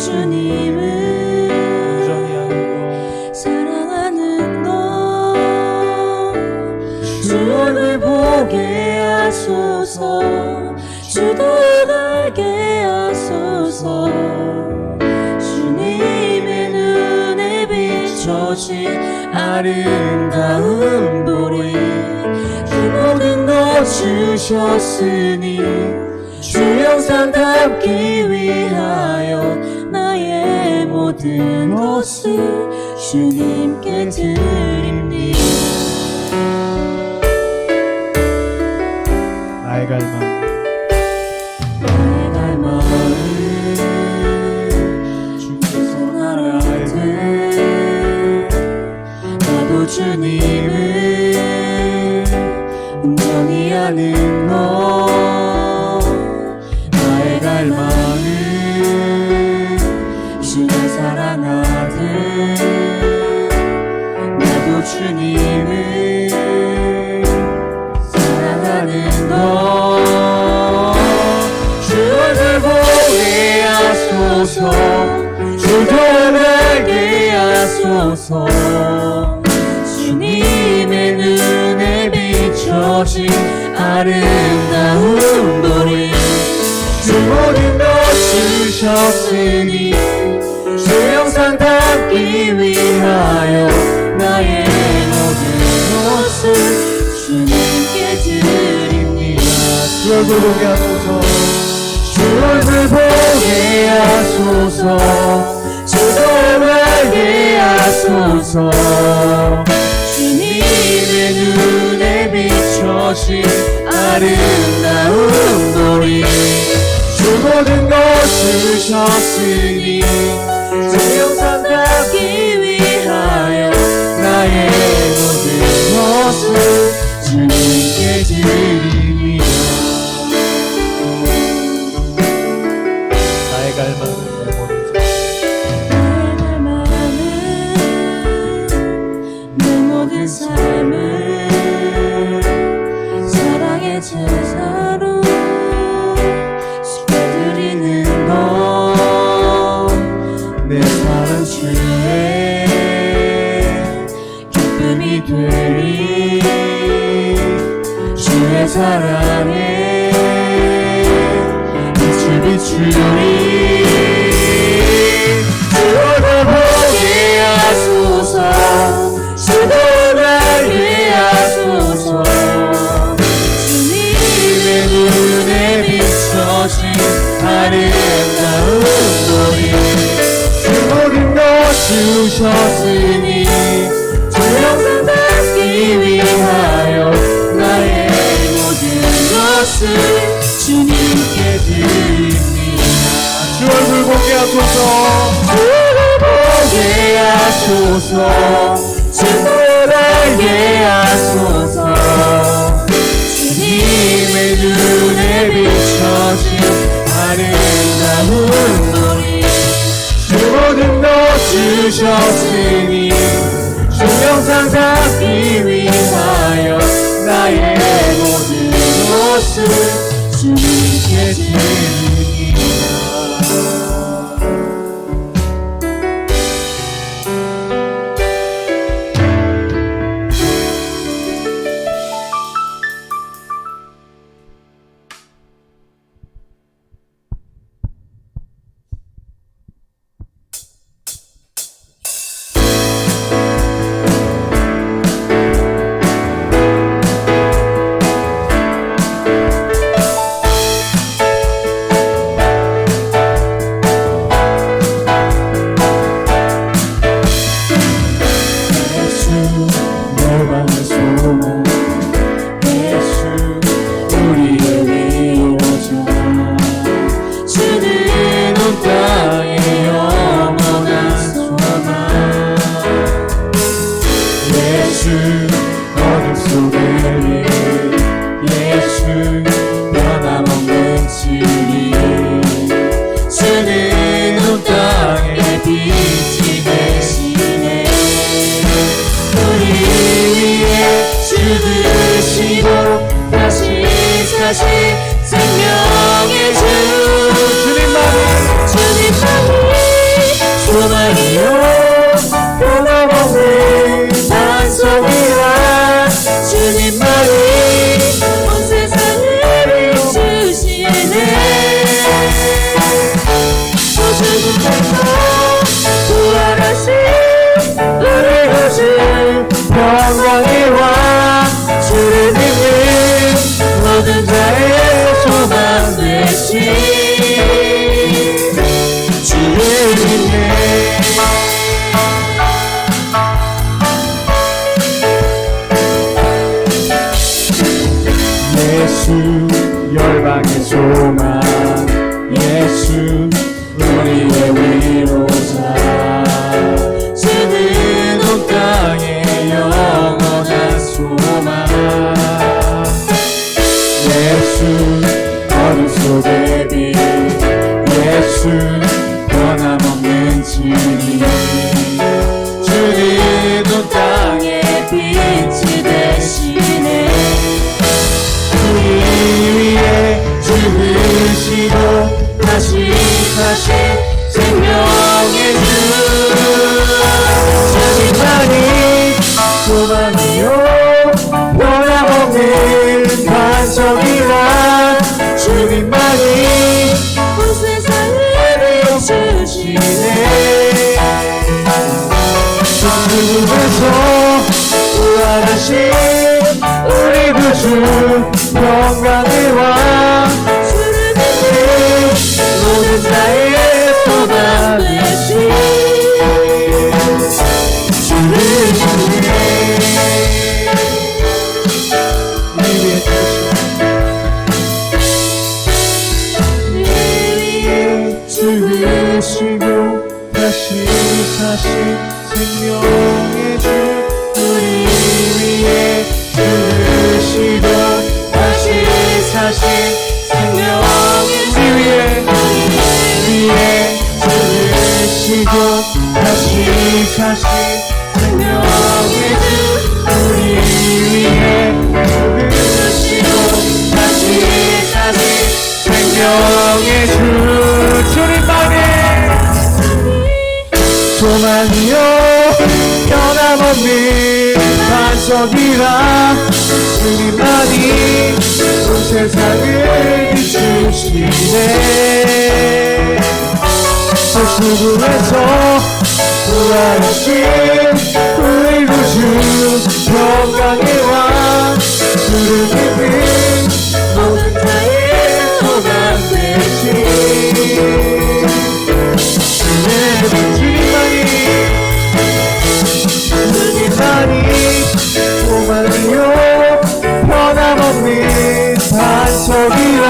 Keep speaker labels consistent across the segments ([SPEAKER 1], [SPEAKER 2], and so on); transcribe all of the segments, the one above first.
[SPEAKER 1] 주님을 사랑하는 것 주 얼굴 보게 하소서 주도 알게 하소서 주님의 눈에 비춰진 아름다운 보리 그 모든 것 주셨으니 주 영상 담기 위하여 나의 모든 것을 주님께 드립니다.
[SPEAKER 2] 나의 갈망
[SPEAKER 1] 나의 갈망은 주께서 나라할 때 나도 주님을 온전히 아는 것 나의 갈망은 주를 사랑하듯 나도 주님을 사랑하는 것 주 얼굴 보게 하소서 주도 알게 하소서 주님의 눈에 비춰진 아름다운 보리 주 모든 것 주셨으니 주 영상 담기 위하여 나의 모든 것을 주님께 드립니다.
[SPEAKER 2] 주 얼굴 보게 하소서
[SPEAKER 1] 주 얼굴 보게 하소서 주도 알게 하소서 주님의 눈에 비춰진 아름다운 보리 주 모든 것 주셨으니 주 영상 담기 위하여 나의 모든 것을 주님께 드립니다.
[SPEAKER 2] 나의 갈망은
[SPEAKER 1] 내 모든 삶을 사랑의 제사로 드리는 것 내 사랑 주의 기쁨이 되리 주의 사랑에 빛을 비추리 주 얼굴 보게 하소서 주도 알게 하소서 주님의 눈에 비춰진 아름다운 보리 주 모든 것 주셨으니 주 영상 담기 위하여 나의 모든 것을 주님께 드립니다.
[SPEAKER 2] 주 얼굴 보게 하소서
[SPEAKER 1] 주 얼굴 보게 하소서 주도 알게 하소서 주님의 눈에 비춰진 아름다운 보리 주 모든 것 주셨으니 주 영상 담기 위하여 나의 모든 것을 주님께 드립니다. 부르신 주를 믿네. 예수 열방의 소망, 예수 우리의 위로자, 주는 온 땅의 영원한 소망. 예수 어둠 속의 빛, 예수 변함없는 진리, 주는 온 땅의 빛이 되시네. 우리 위에 죽으시고 다시 사신 생명의 주, 주님만이 소망이요 변함없는 반석이라. 주님만이 온 세상을 비추시네. 죽음에서 부활하신 우리 구주 평강의 왕, 주를 믿는 모든 자의 소망 되신 주를 믿네. 죽으시고 다시 사신 생명의 주, 우리 위에 죽으시고 다시 사신 생명의 주, 위에 죽으시고 다시 사신 생명의 주, 우리 위에 죽으시고 다시 사신 생명의 주. 주님만이 소망이요 변함없는 반석이라. 주님만이 온 세상을 비추시네. 죽음에서 부활하신 우리 구주 평강의 왕, 주를 믿는 모든 자의 소망 되신 주님만이 소망이요 변함없는 반석이라.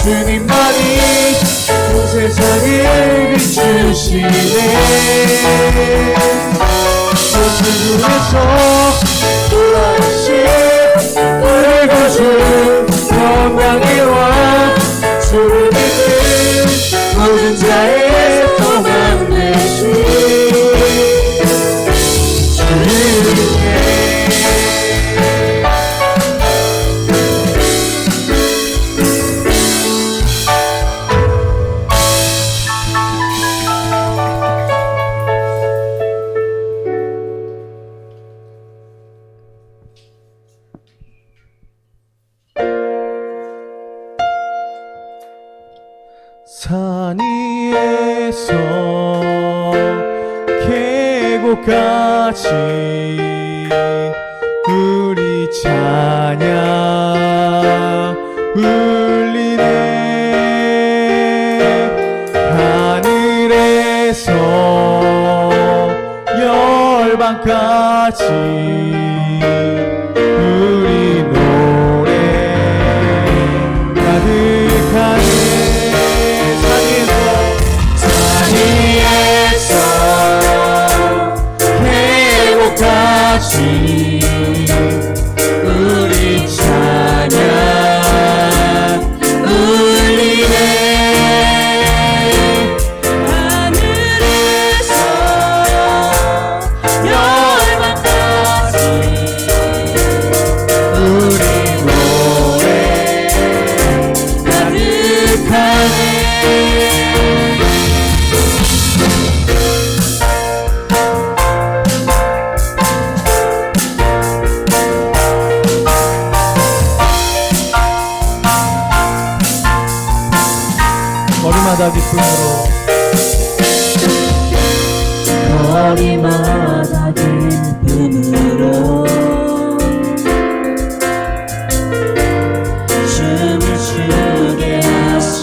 [SPEAKER 1] 주님만이 온 세상을 비추시네. 죽음에서 부활하신 우리 구주 평강의 왕, 주를 믿는 모든 자의 소망 되신 주를 믿네. 산 위에서 계곡까지 우리 찬양 울리네. 하늘에서 열방까지 우리 노래 가득하네. 계곡까지 우리 찬양 울리네. 하늘에서 열방까지 우리 노래 가득하네. 거리마다 기쁨으로, 거리마다 기쁨으로 춤을 추게 하소서.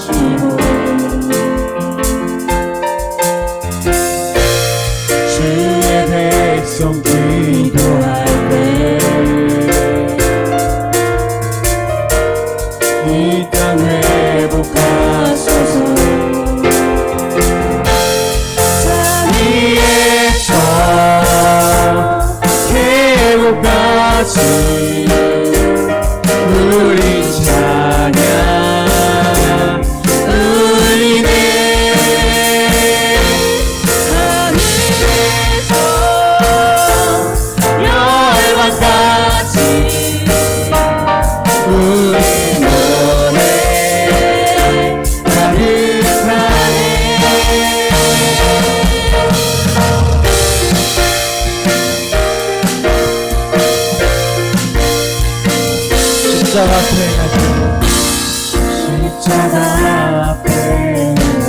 [SPEAKER 1] 우리 찬양 울리네. 하늘에서 열방까지 우리 노래 가득하네.
[SPEAKER 2] 십자가 앞에 행하시고
[SPEAKER 1] 십자가 앞에 갈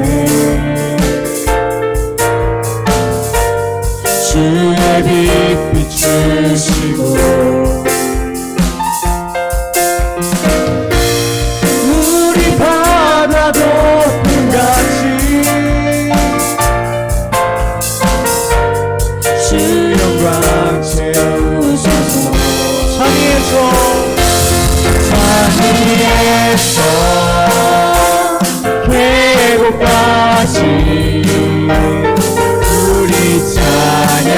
[SPEAKER 1] 때 주의 빛 비추시고
[SPEAKER 2] 우리 바다 덮음같이
[SPEAKER 1] 주 영광 채우셔서
[SPEAKER 2] 상위에서
[SPEAKER 1] 계곡까지 우리 찬양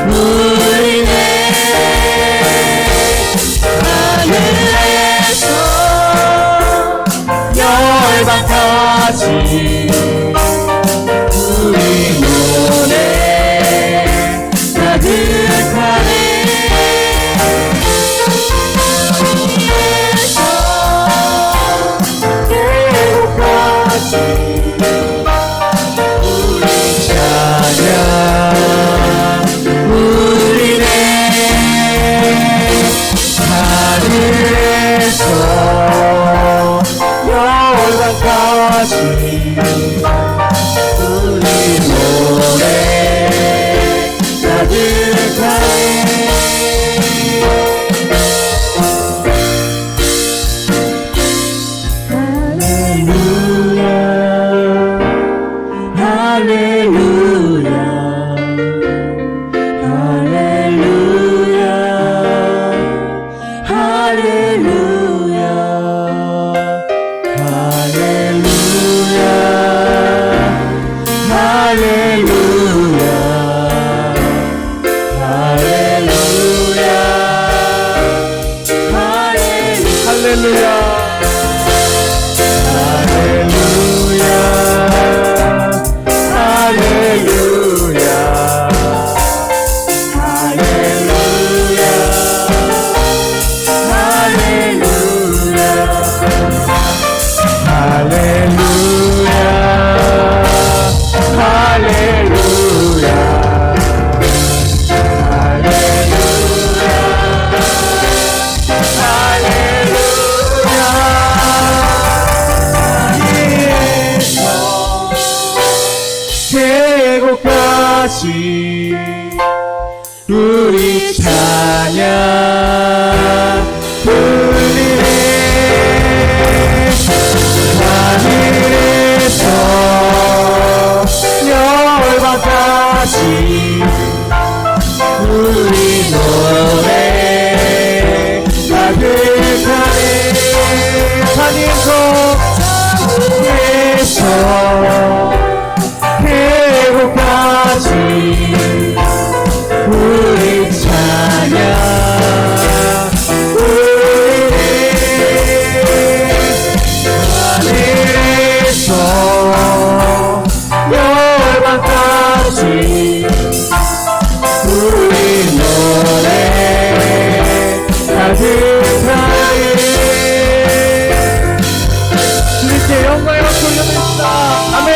[SPEAKER 1] 울리네. 하늘에서 열방까지 우리 노래 가득하네. 우리 찬양 울리네. 하늘에서 열방까지 우리 노래 가득하네. 할렐루야 할렐루야 할렐루야 할렐루야 할렐루야 할렐루야
[SPEAKER 2] 할렐루야 계곡까지 우리 찬양 울리네. 하늘에서 열방까지 우리 노래 가득하네. 산에서 계곡까지 우리 찬양 울리네. 하늘에서 열방까지 우리 노래 가득하네. 주님께 영광을 돌려드립니다. 아멘.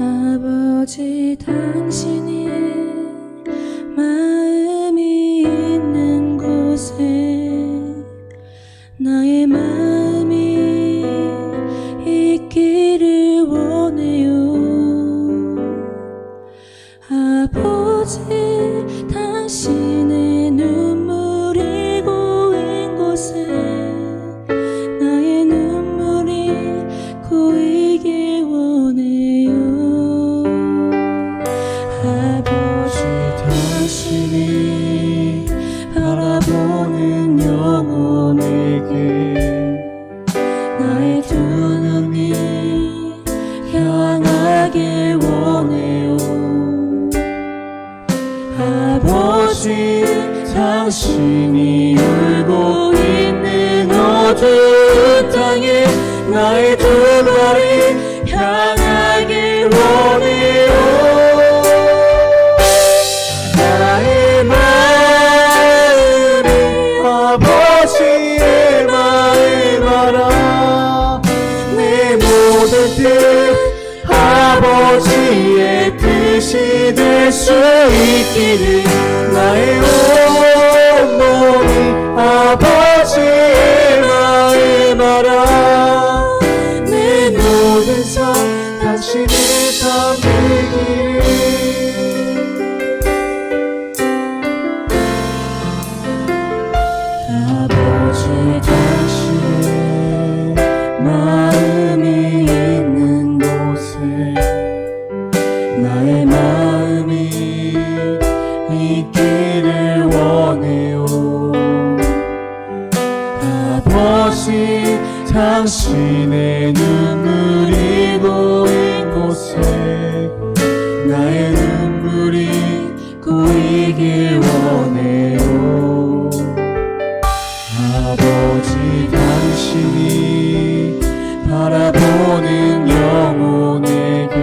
[SPEAKER 3] 아버지 당신의 마음이
[SPEAKER 1] 당신이 바라보는 영혼에게 나의 두 눈이 향하길 원해요. 아버지, 당신이 울고 있는 어두운 땅에 나의 두 발이 향하길 원해요. 나의 마음이 아버지의 마음 알아. 내 모든 뜻 아버지의 뜻이 될 수 있기를. 나의 온몸이 아버지의 마음 알아. 내 모든 삶 당신의 삶 되기를. 아버지, 당신의 마음이 있는 곳에 나의 마음이 있기를 원해요. 아버지, 당신의 눈물이 고인 곳에 나의 눈물이 고이길 원해요. 아버지, 당신이 바라보는 영혼에게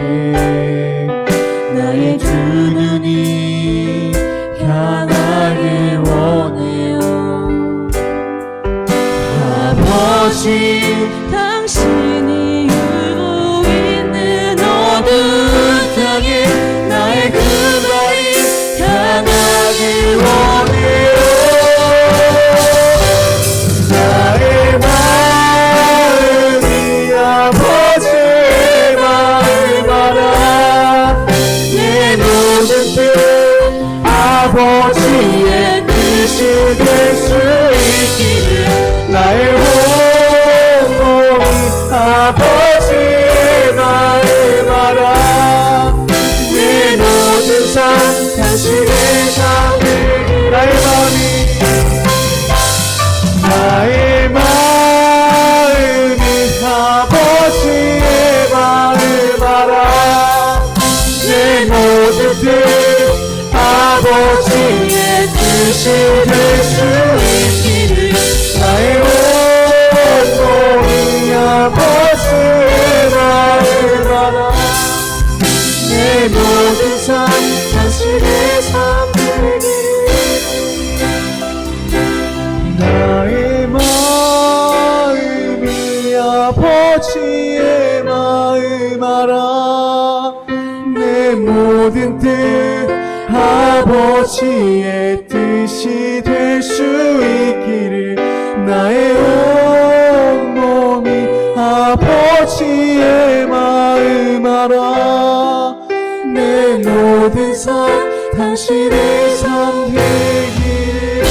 [SPEAKER 1] 나의 두 눈이 향하길 원해요. 아버지, 당신이 울고 있는 어두운 땅에 나의 그 발이 향하길 원해요. 나의 마음이 아버지의 마음 알아. 내 모든 뜻 아버지의 뜻이 될 수 있기를. 나의 온몸이 아버지의 마음 알아. 내 모든 삶 당신의 삶 되기를. 나의 마음이 아버지의 마음 알아. 내 모든 뜻 아버지의 뜻이 될 수 있기를. 나의 온몸이 아버지의 마음 알아. 내 모든 삶 당신의 삶 되기를. 나의 마음이 아버지의 마음 알아. 내 모든 뜻 아버지의 뜻이 될 수 있기를. 나의 온몸이 아버지의 마음 알아. 내 모든 삶 당신의 삶 되기를.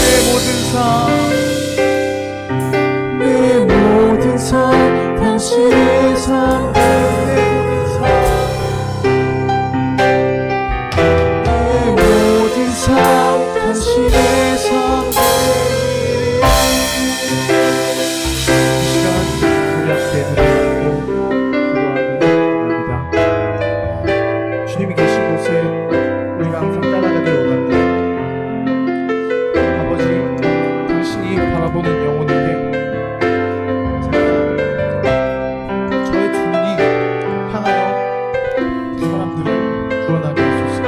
[SPEAKER 1] 내 모든 삶 당신의 삶 되기를. 내 모든 삶 당신의 삶 되기를.
[SPEAKER 2] 시간 고백되드리고 기도하기 바랍니다. 주님이 계신 곳에 우리가 항상 따라가길 원합니다. 아버지, 당신이 바라보는 영혼에게 저의 두 눈이 향하여 사람들을 구원하게 하소서.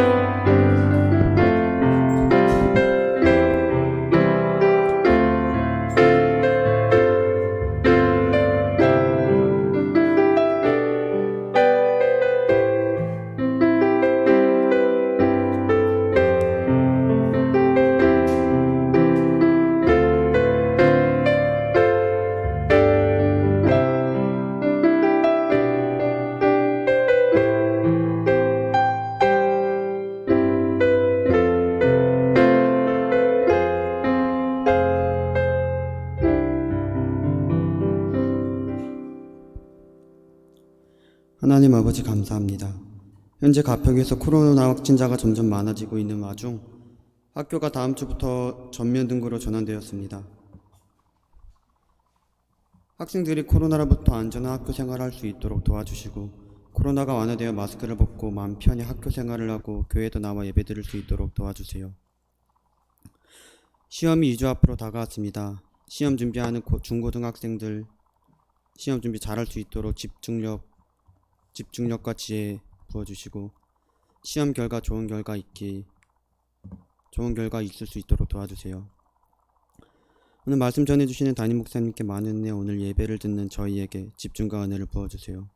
[SPEAKER 3] 하나님 아버지 감사합니다. 현재 가평에서 코로나 확진자가 점점 많아지고 있는 와중 학교가 다음 주부터 전면 등교로 전환되었습니다. 학생들이 코로나로부터 안전한 학교 생활을 할 수 있도록 도와주시고 코로나가 완화되어 마스크를 벗고 마음 편히 학교 생활을 하고 교회도 나와 예배드릴 수 있도록 도와주세요. 시험이 2주 앞으로 다가왔습니다. 시험 준비하는 중고등학생들 시험 준비 잘할 수 있도록 집중력과 지혜 부어주시고 시험 결과 좋은 결과 있을 수 있도록 도와주세요. 오늘 말씀 전해주시는 담임 목사님께 많은 은혜, 오늘 예배를 듣는 저희에게 집중과 은혜를 부어주세요.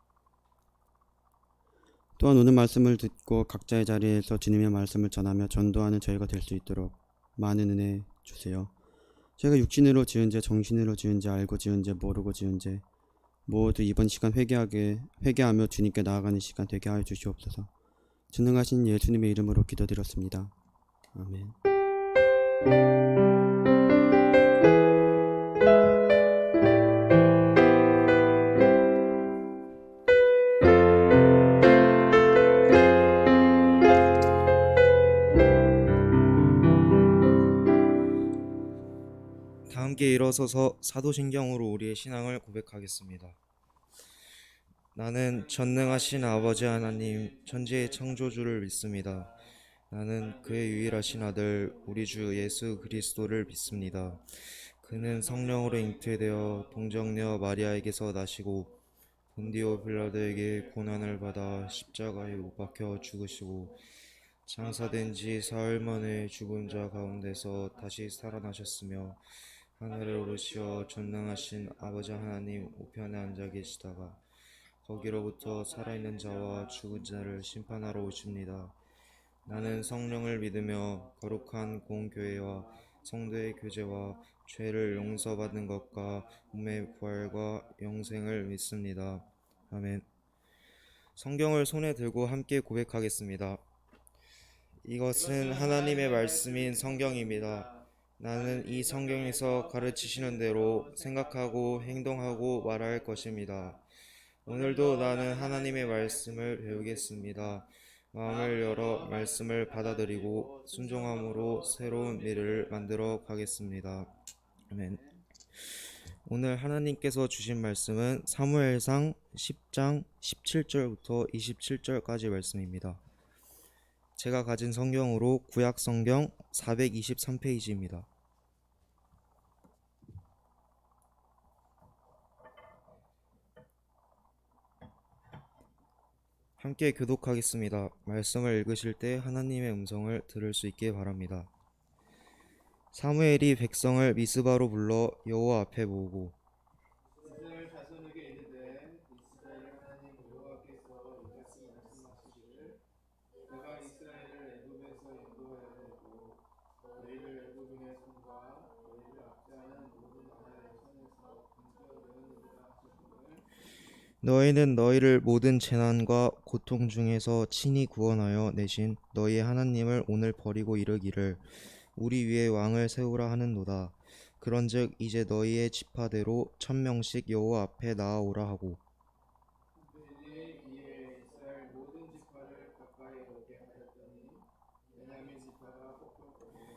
[SPEAKER 3] 또한 오늘 말씀을 듣고 각자의 자리에서 주님의 말씀을 전하며 전도하는 저희가 될 수 있도록 많은 은혜 주세요. 저희가 육신으로 지은 죄, 정신으로 지은 죄, 알고 지은 죄, 모르고 지은 죄 모두 이번 시간 회개하며 주님께 나아가는 시간 되게 하여 주시옵소서. 전능하신 예수님의 이름으로 기도드렸습니다. 아멘.
[SPEAKER 4] 다 함께 일어서서 사도신경으로 우리의 신앙을 고백하겠습니다. 나는 전능하신 아버지 하나님 천지의 창조주를 믿습니다. 나는 그의 유일하신 아들 우리 주 예수 그리스도를 믿습니다. 그는 성령으로 잉태되어 동정녀 마리아에게서 나시고 본디오 빌라도에게 고난을 받아 십자가에 못 박혀 죽으시고 장사된 지 사흘 만에 죽은 자 가운데서 다시 살아나셨으며 하늘에 오르시어 전능하신 아버지 하나님 우편에 앉아 계시다가 거기로부터 살아있는 자와 죽은 자를 심판하러 오십니다. 나는 성령을 믿으며 거룩한 공교회와 성도의 교제와 죄를 용서받는 것과 몸의 부활과 영생을 믿습니다. 아멘. 성경을 손에 들고 함께 고백하겠습니다. 이것은 하나님의 말씀인 성경입니다. 나는 이 성경에서 가르치시는 대로 생각하고 행동하고 말할 것입니다. 오늘도 나는 하나님의 말씀을 배우겠습니다. 마음을 열어 말씀을 받아들이고 순종함으로 새로운 미래를 만들어 가겠습니다. 아멘. 오늘 하나님께서 주신 말씀은 사무엘상 10장 17절부터 27절까지 말씀입니다. 제가 가진 성경으로 구약 성경 423페이지입니다. 함께 교독하겠습니다. 말씀을 읽으실 때 하나님의 음성을 들을 수 있게 바랍니다. 사무엘이 백성을 미스바로 불러 여호와 앞에 모으고
[SPEAKER 1] 이스라엘 자손에게 이르되 이스라엘 하나님 여호와께서 이같이 말씀하시기를 내가 이스라엘을 애굽에서 인도하여 내고 너희를 애굽인의 손과 너희를 압제하는 모든 나라의 손에서 건져내었느니라 하시기를
[SPEAKER 4] 너희는 너희를 모든 재난과 고통 중에서 친히 구원하여 내신 너희의 하나님을 오늘 버리고 이르기를 우리 위에 왕을 세우라 하는도다. 그런즉 이제 너희의 지파대로 1000명씩 여호와 앞에 나아오라 하고
[SPEAKER 1] 그들이 이에 이스라엘 모든 지파를 가까이 오게 하였더니 베냐민 지파가 뽑혔고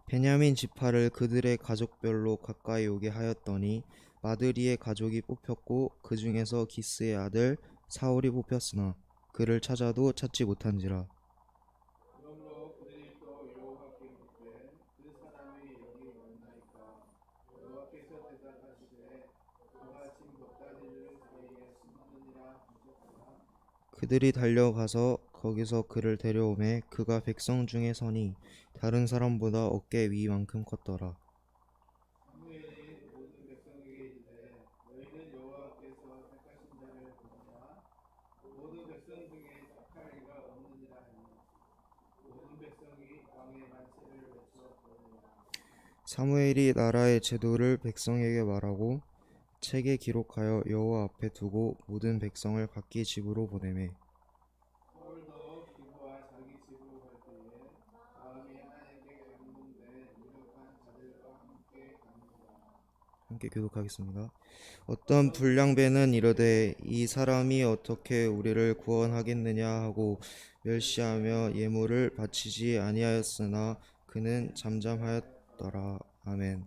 [SPEAKER 4] 베냐민 지파를 그들의 가족별로 가까이 오게 하였더니 마드리의 가족이 뽑혔고 그 중에서 기스의 아들 사울이 뽑혔으나 그를 찾아도 찾지 못한지라.
[SPEAKER 1] 그러므로 그들이 또 여호와께 묻되 그 사람이 여기 왔나이까 여호와께서 대답하시되 그가 지금 먹다리를 사이에 숨었느니라 하셨더라.
[SPEAKER 4] 그들이 달려가서 거기서 그를 데려오매 그가 백성 중에 서니 다른 사람보다 어깨 위만큼 컸더라.
[SPEAKER 1] 사무엘이 모든 백성에게 이르되 너희는 여호와께서 택하신 자를 보느냐 모든 백성 중에 착할 이가 없느니라 하니 모든 백성이 왕의 만세를 외쳐 부르니라.
[SPEAKER 4] 사무엘이 나라의 제도를 백성에게 말하고 책에 기록하여 여호와 앞에 두고 모든 백성을 각기 집으로 보내매
[SPEAKER 1] 사울도 기부와 자기 집으로 갈 때에 마음이 하나님께 감동돼 유력한 자들과 함께 갑니다.
[SPEAKER 4] 함께 교독하겠습니다. 어떤 불량배는 이르되 이 사람이 어떻게 우리를 구원하겠느냐 하고 멸시하며 예물을 바치지 아니하였으나 그는 잠잠하였더라. 아멘.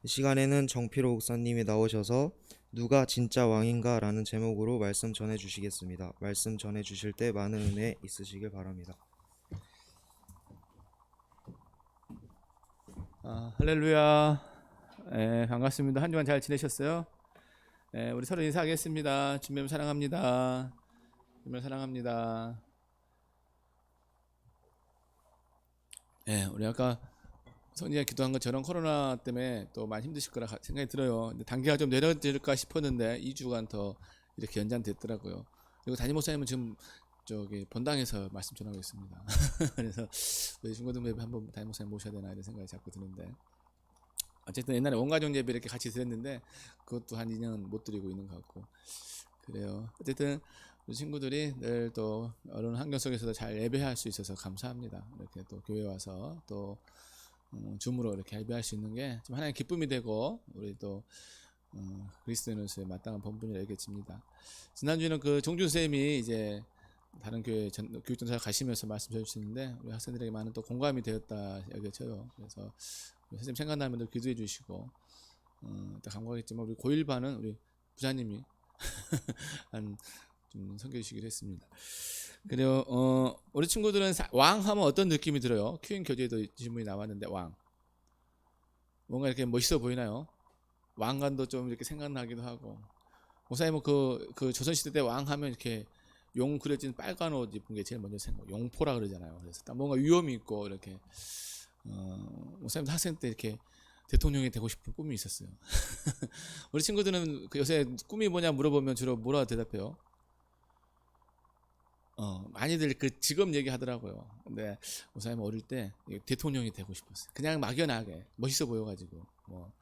[SPEAKER 4] 이 시간에는 정필호 목사님이 나오셔서 누가 진짜 왕인가 라는 제목으로 말씀 전해 주시겠습니다. 말씀 전해 주실 때 많은 은혜 있으시길 바랍니다.
[SPEAKER 5] 할렐루야. 반갑습니다. 한 주간 잘 지내셨어요? 우리 서로 인사하겠습니다. 주님 사랑합니다. 주님 사랑합니다. 우리 아까 성진이가 기도한 것처럼 코로나 때문에 또 많이 힘드실 거라 생각이 들어요. 근데 단계가 좀 내려질까 싶었는데 2주간 더 이렇게 연장됐더라고요. 그리고 담임 목사님은 지금 저기 본당에서 말씀 전하고 있습니다. 그래서 우리 중고등 예배 한번 담임 목사님 모셔야 되나 이런 생각이 자꾸 드는데, 어쨌든 옛날에 온가족 예배 이렇게 같이 드렸는데 그것도 한 2년 못 드리고 있는 것 같고 그래요. 어쨌든 우리 친구들이 늘 또 어려운 환경 속에서도 잘 예배할 수 있어서 감사합니다. 이렇게 또 교회 와서 또 줌으로 이렇게 예배할 수 있는 게 좀 하나의 기쁨이 되고 우리 또 그리스도인으로서의 마땅한 본분이라 여겨집니다. 지난주에는 그 종준 쌤이 이제 다른 교회 교육전사 가시면서 말씀 해주시는데 우리 학생들에게 많은 또 공감이 되었다 여겨져요. 그래서 우리 선생님 생각나면 또 기도해 주시고 또 감사하겠지만 우리 고1반은 우리 부자님이 좀 섬겨주시기로 했습니다. 그리고 우리 친구들은 왕 하면 어떤 느낌이 들어요? 큐인 교재에도 질문이 나왔는데 왕 뭔가 이렇게 멋있어 보이나요? 왕관도 좀 이렇게 생각나기도 하고, 목사님은 그 조선시대 때 왕 하면 이렇게 용 그려진 빨간 옷 입은 게 제일 먼저 생각, 용포라 그러잖아요. 그래서 딱 뭔가 위험이 있고 이렇게 목사님도 학생 때 이렇게 대통령이 되고 싶은 꿈이 있었어요. 우리 친구들은 그 요새 꿈이 뭐냐 물어보면 주로 뭐라 대답해요? 많이들 그 직업 얘기하더라고요. 근데 목사님 어릴 때 대통령이 되고 싶었어요. 그냥 막연하게 멋있어 보여가지고 뭐.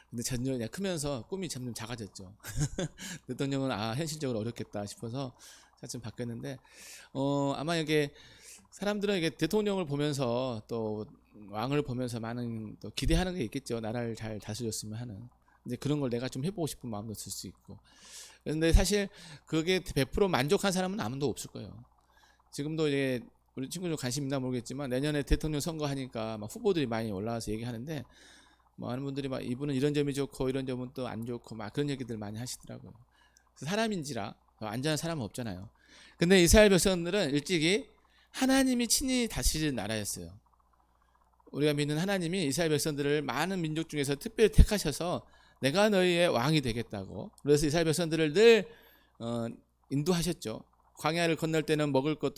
[SPEAKER 5] 근데 전혀 크면서 꿈이 점점 작아졌죠. 대통령은 현실적으로 어렵겠다 싶어서 차츰 바뀌었는데 아마 이게 사람들은 이게 대통령을 보면서 또 왕을 보면서 많은 또 기대하는 게 있겠죠. 나라를 잘 다스렸으면 하는. 이제 그런 걸 내가 좀 해보고 싶은 마음도 들 수 있고. 그런데 사실 그게 100% 만족한 사람은 아무도 없을 거예요. 지금도 이제 우리 친구들 관심 있나 모르겠지만 내년에 대통령 선거하니까 막 후보들이 많이 올라와서 얘기하는데 뭐 많은 분들이 막 이분은 이런 점이 좋고 이런 점은 또 안 좋고 막 그런 얘기들 많이 하시더라고요. 사람인지라 안전한 사람은 없잖아요. 근데 이스라엘 백성들은 일찍이 하나님이 친히 다스리는 나라였어요. 우리가 믿는 하나님이 이스라엘 백성들을 많은 민족 중에서 특별히 택하셔서 내가 너희의 왕이 되겠다고, 그래서 이스라엘 백성들을 늘 인도하셨죠. 광야를 건널 때는 먹을 거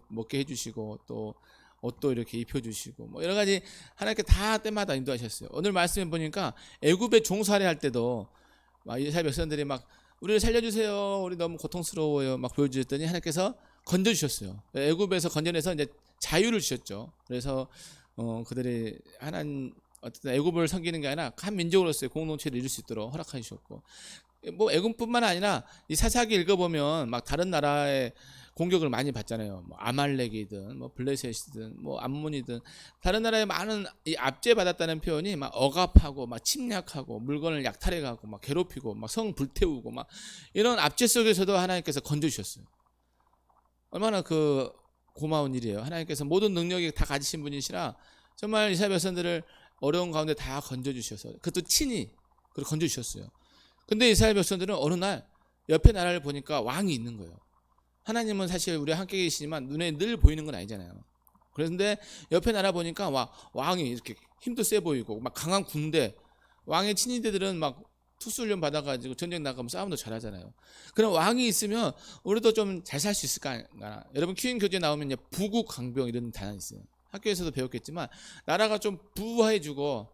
[SPEAKER 5] 먹게 해주시고 또 옷도 이렇게 입혀주시고 뭐 여러 가지 하나님께 다 때마다 인도하셨어요. 오늘 말씀에 보니까 애굽에 종살이 할 때도 막 이스라엘 백성들이 막 우리를 살려주세요, 우리 너무 고통스러워요 막 보여주셨더니 하나님께서 건져주셨어요. 애굽에서 건져내서 이제 자유를 주셨죠. 그래서 그들이 어쨌든 애굽을 섬기는 게 아니라 한 민족으로서의 공동체를 이룰 수 있도록 허락하셨고, 뭐 애굽뿐만 아니라 이 사사기 읽어보면 막 다른 나라의 공격을 많이 받잖아요. 뭐 아말렉이든 뭐 블레셋이든 뭐 암몬이든 다른 나라에 많은 이 압제받았다는 표현이 막 억압하고 막 침략하고 물건을 약탈해가고 막 괴롭히고 막 성 불태우고 막 이런 압제 속에서도 하나님께서 건져주셨어요. 얼마나 그 고마운 일이에요. 하나님께서 모든 능력이 다 가지신 분이시라 정말 이스라엘 백성들을 어려운 가운데 다 건져주셔서 그것도 친히 그걸 건져주셨어요. 근데 이스라엘 백성들은 어느 날 옆에 나라를 보니까 왕이 있는 거예요. 하나님은 사실 우리 함께 계시지만 눈에 늘 보이는 건 아니잖아요. 그런데 옆에 나라 보니까 왕이 이렇게 힘도 세 보이고 막 강한 군대, 왕의 친위대들은 막 특수훈련 받아가지고 전쟁 나가면 싸움도 잘하잖아요. 그럼 왕이 있으면 우리도 좀 잘 살 수 있을까? 여러분 큐인 교재 나오면 부국 강병 이런 단어 있어요. 학교에서도 배웠겠지만 나라가 좀 부해지고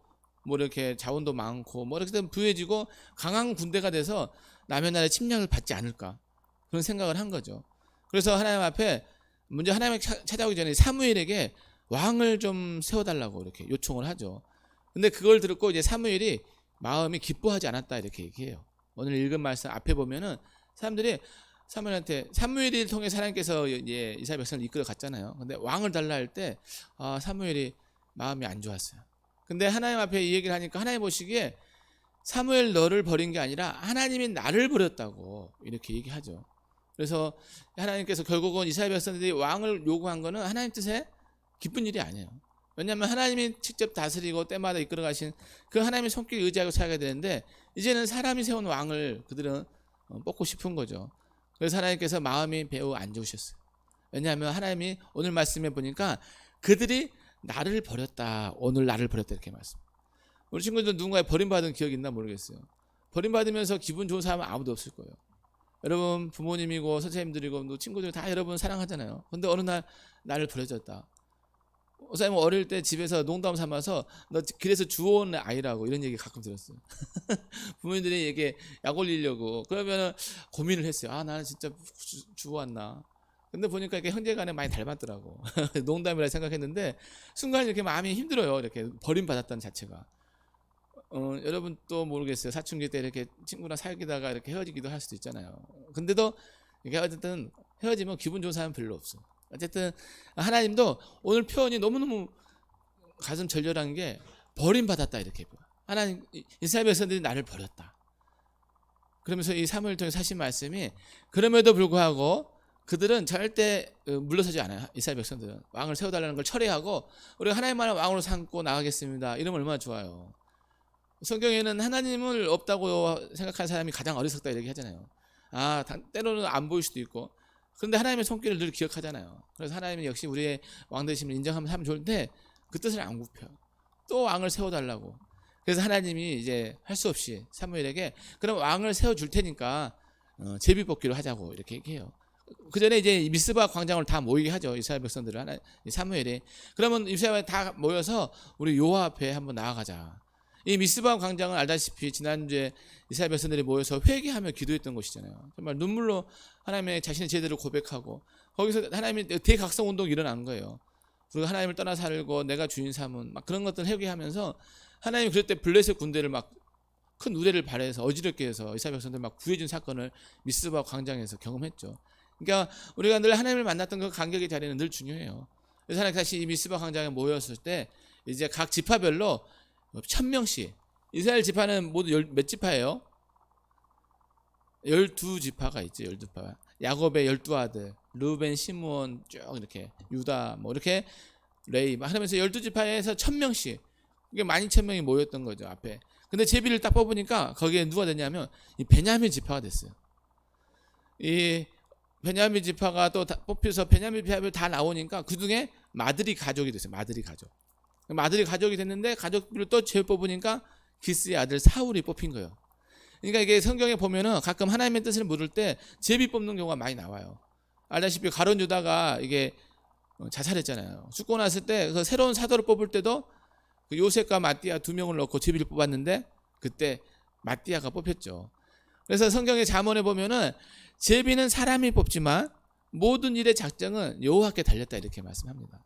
[SPEAKER 5] 뭐 이렇게 자원도 많고 뭐 이렇게 되면 부해지고 강한 군대가 돼서 남의 나라의 침략을 받지 않을까 그런 생각을 한 거죠. 그래서 하나님 앞에 먼저 하나님을 찾아오기 전에 사무엘에게 왕을 좀 세워달라고 이렇게 요청을 하죠. 근데 그걸 듣고 이제 사무엘이 마음이 기뻐하지 않았다 이렇게 얘기해요. 오늘 읽은 말씀 앞에 보면은 사람들이 사무엘을 통해 하나님께서 이스라엘 백성을 이끌어 갔잖아요. 근데 왕을 달라 할 때 사무엘이 마음이 안 좋았어요. 근데 하나님 앞에 이 얘기를 하니까 하나님 보시기에 사무엘 너를 버린 게 아니라 하나님이 나를 버렸다고 이렇게 얘기하죠. 그래서 하나님께서 결국은 이스라엘 백성들이 왕을 요구한 거는 하나님 뜻에 기쁜 일이 아니에요. 왜냐하면 하나님이 직접 다스리고 때마다 이끌어 가신 그 하나님의 손길 의지하고 살아야 되는데 이제는 사람이 세운 왕을 그들은 뽑고 싶은 거죠. 그래서 하나님께서 마음이 매우 안 좋으셨어요. 왜냐하면 하나님이 오늘 말씀에 보니까 그들이 나를 버렸다. 오늘 나를 버렸다 이렇게 말씀. 우리 친구들 누군가에 버림받은 기억이 있나 모르겠어요. 버림받으면서 기분 좋은 사람은 아무도 없을 거예요. 여러분 부모님이고 선생님들이고 또 친구들 다 여러분 사랑하잖아요. 근데 어느 날 나를 버려졌다. 선생님 어릴 때 집에서 농담 삼아서 너 길에서 주워온 아이라고 이런 얘기 가끔 들었어요. 부모님들이 이게 약 올리려고 그러면은 고민을 했어요. 아 나는 진짜 주워왔나. 근데 보니까 이렇게 형제간에 많이 닮았더라고. 농담이라 생각했는데 순간 이렇게 마음이 힘들어요. 이렇게 버림받았다는 자체가. 여러분 또 모르겠어요. 사춘기 때 이렇게 친구랑 사귀다가 이렇게 헤어지기도 할 수도 있잖아요. 근데도 이게 어쨌든 헤어지면 기분 좋은 사람은 별로 없어. 어쨌든 하나님도 오늘 표현이 너무너무 가슴 절절한 게 버림받았다 이렇게 보여. 하나님 이스라엘 백성들이 나를 버렸다. 그러면서 이 사무엘 통해서 하신 말씀이 그럼에도 불구하고 그들은 절대 물러서지 않아요. 이스라엘 백성들은 왕을 세워달라는 걸 철회하고 우리가 하나님만을 왕으로 삼고 나가겠습니다. 이러면 얼마나 좋아요. 성경에는 하나님을 없다고 생각하는 사람이 가장 어리석다 이렇게 하잖아요. 아 때로는 안 보일 수도 있고 그런데 하나님의 손길을 늘 기억하잖아요. 그래서 하나님은 역시 우리의 왕 되심을 인정하면 하면 좋은데 그 뜻을 안 굽혀요. 또 왕을 세워달라고. 그래서 하나님이 이제 할 수 없이 사무엘에게 그럼 왕을 세워줄 테니까 제비뽑기로 하자고 이렇게 얘기해요. 그 전에 이제 미스바 광장을 다 모이게 하죠. 이스라엘 백성들을 사무엘이. 그러면 이스라엘 다 모여서 우리 여호와 앞에 한번 나아가자. 이 미스바 광장은 알다시피 지난주에 이스라엘 백성들이 모여서 회개하며 기도했던 곳이잖아요. 정말 눈물로 하나님의 자신의 제대를 고백하고 거기서 하나님의 대각성 운동이 일어난 거예요. 그리고 하나님을 떠나 살고 내가 주인 삼은 막 그런 것들 회개하면서 하나님이 그럴 때 블레셋 군대를 막 큰 우레를 발해서 어지럽게 해서 이스라엘 백성들 막 구해준 사건을 미스바 광장에서 경험했죠. 그러니까 우리가 늘 하나님을 만났던 그 간격의 자리는 늘 중요해요. 그래서 하나님 다시 이 미스바 광장에 모였을 때 이제 각 지파별로 1000명씩 이스라엘 지파는 모두 몇 지파예요? 12지파가 있죠. 12지파. 야곱의 12아들 르벤, 시므온 쭉 이렇게 유다 뭐 이렇게 레이 막 하면서 12지파에서 1000명씩 이게 12,000명이 모였던 거죠. 앞에. 근데 제비를 딱 뽑으니까 거기에 누가 됐냐면 이 베냐민 지파가 됐어요. 이 베냐민 지파가 또 뽑혀서 베냐민 지파를 다 나오니까 그중에 마드리 가족이 됐어요. 마드리 가족. 마드리 가족이 됐는데 가족들을 또 제비 뽑으니까 기스의 아들 사울이 뽑힌 거예요. 그러니까 이게 성경에 보면은 가끔 하나님의 뜻을 물을 때 제비 뽑는 경우가 많이 나와요. 알다시피 가룟 유다가 이게 자살했잖아요. 죽고 났을 때 그 새로운 사도를 뽑을 때도 그 요셉과 마띠아 2명을 넣고 제비를 뽑았는데 그때 마띠아가 뽑혔죠. 그래서 성경의 잠언에 보면은 제비는 사람이 뽑지만 모든 일의 작정은 여호와께 달렸다 이렇게 말씀합니다.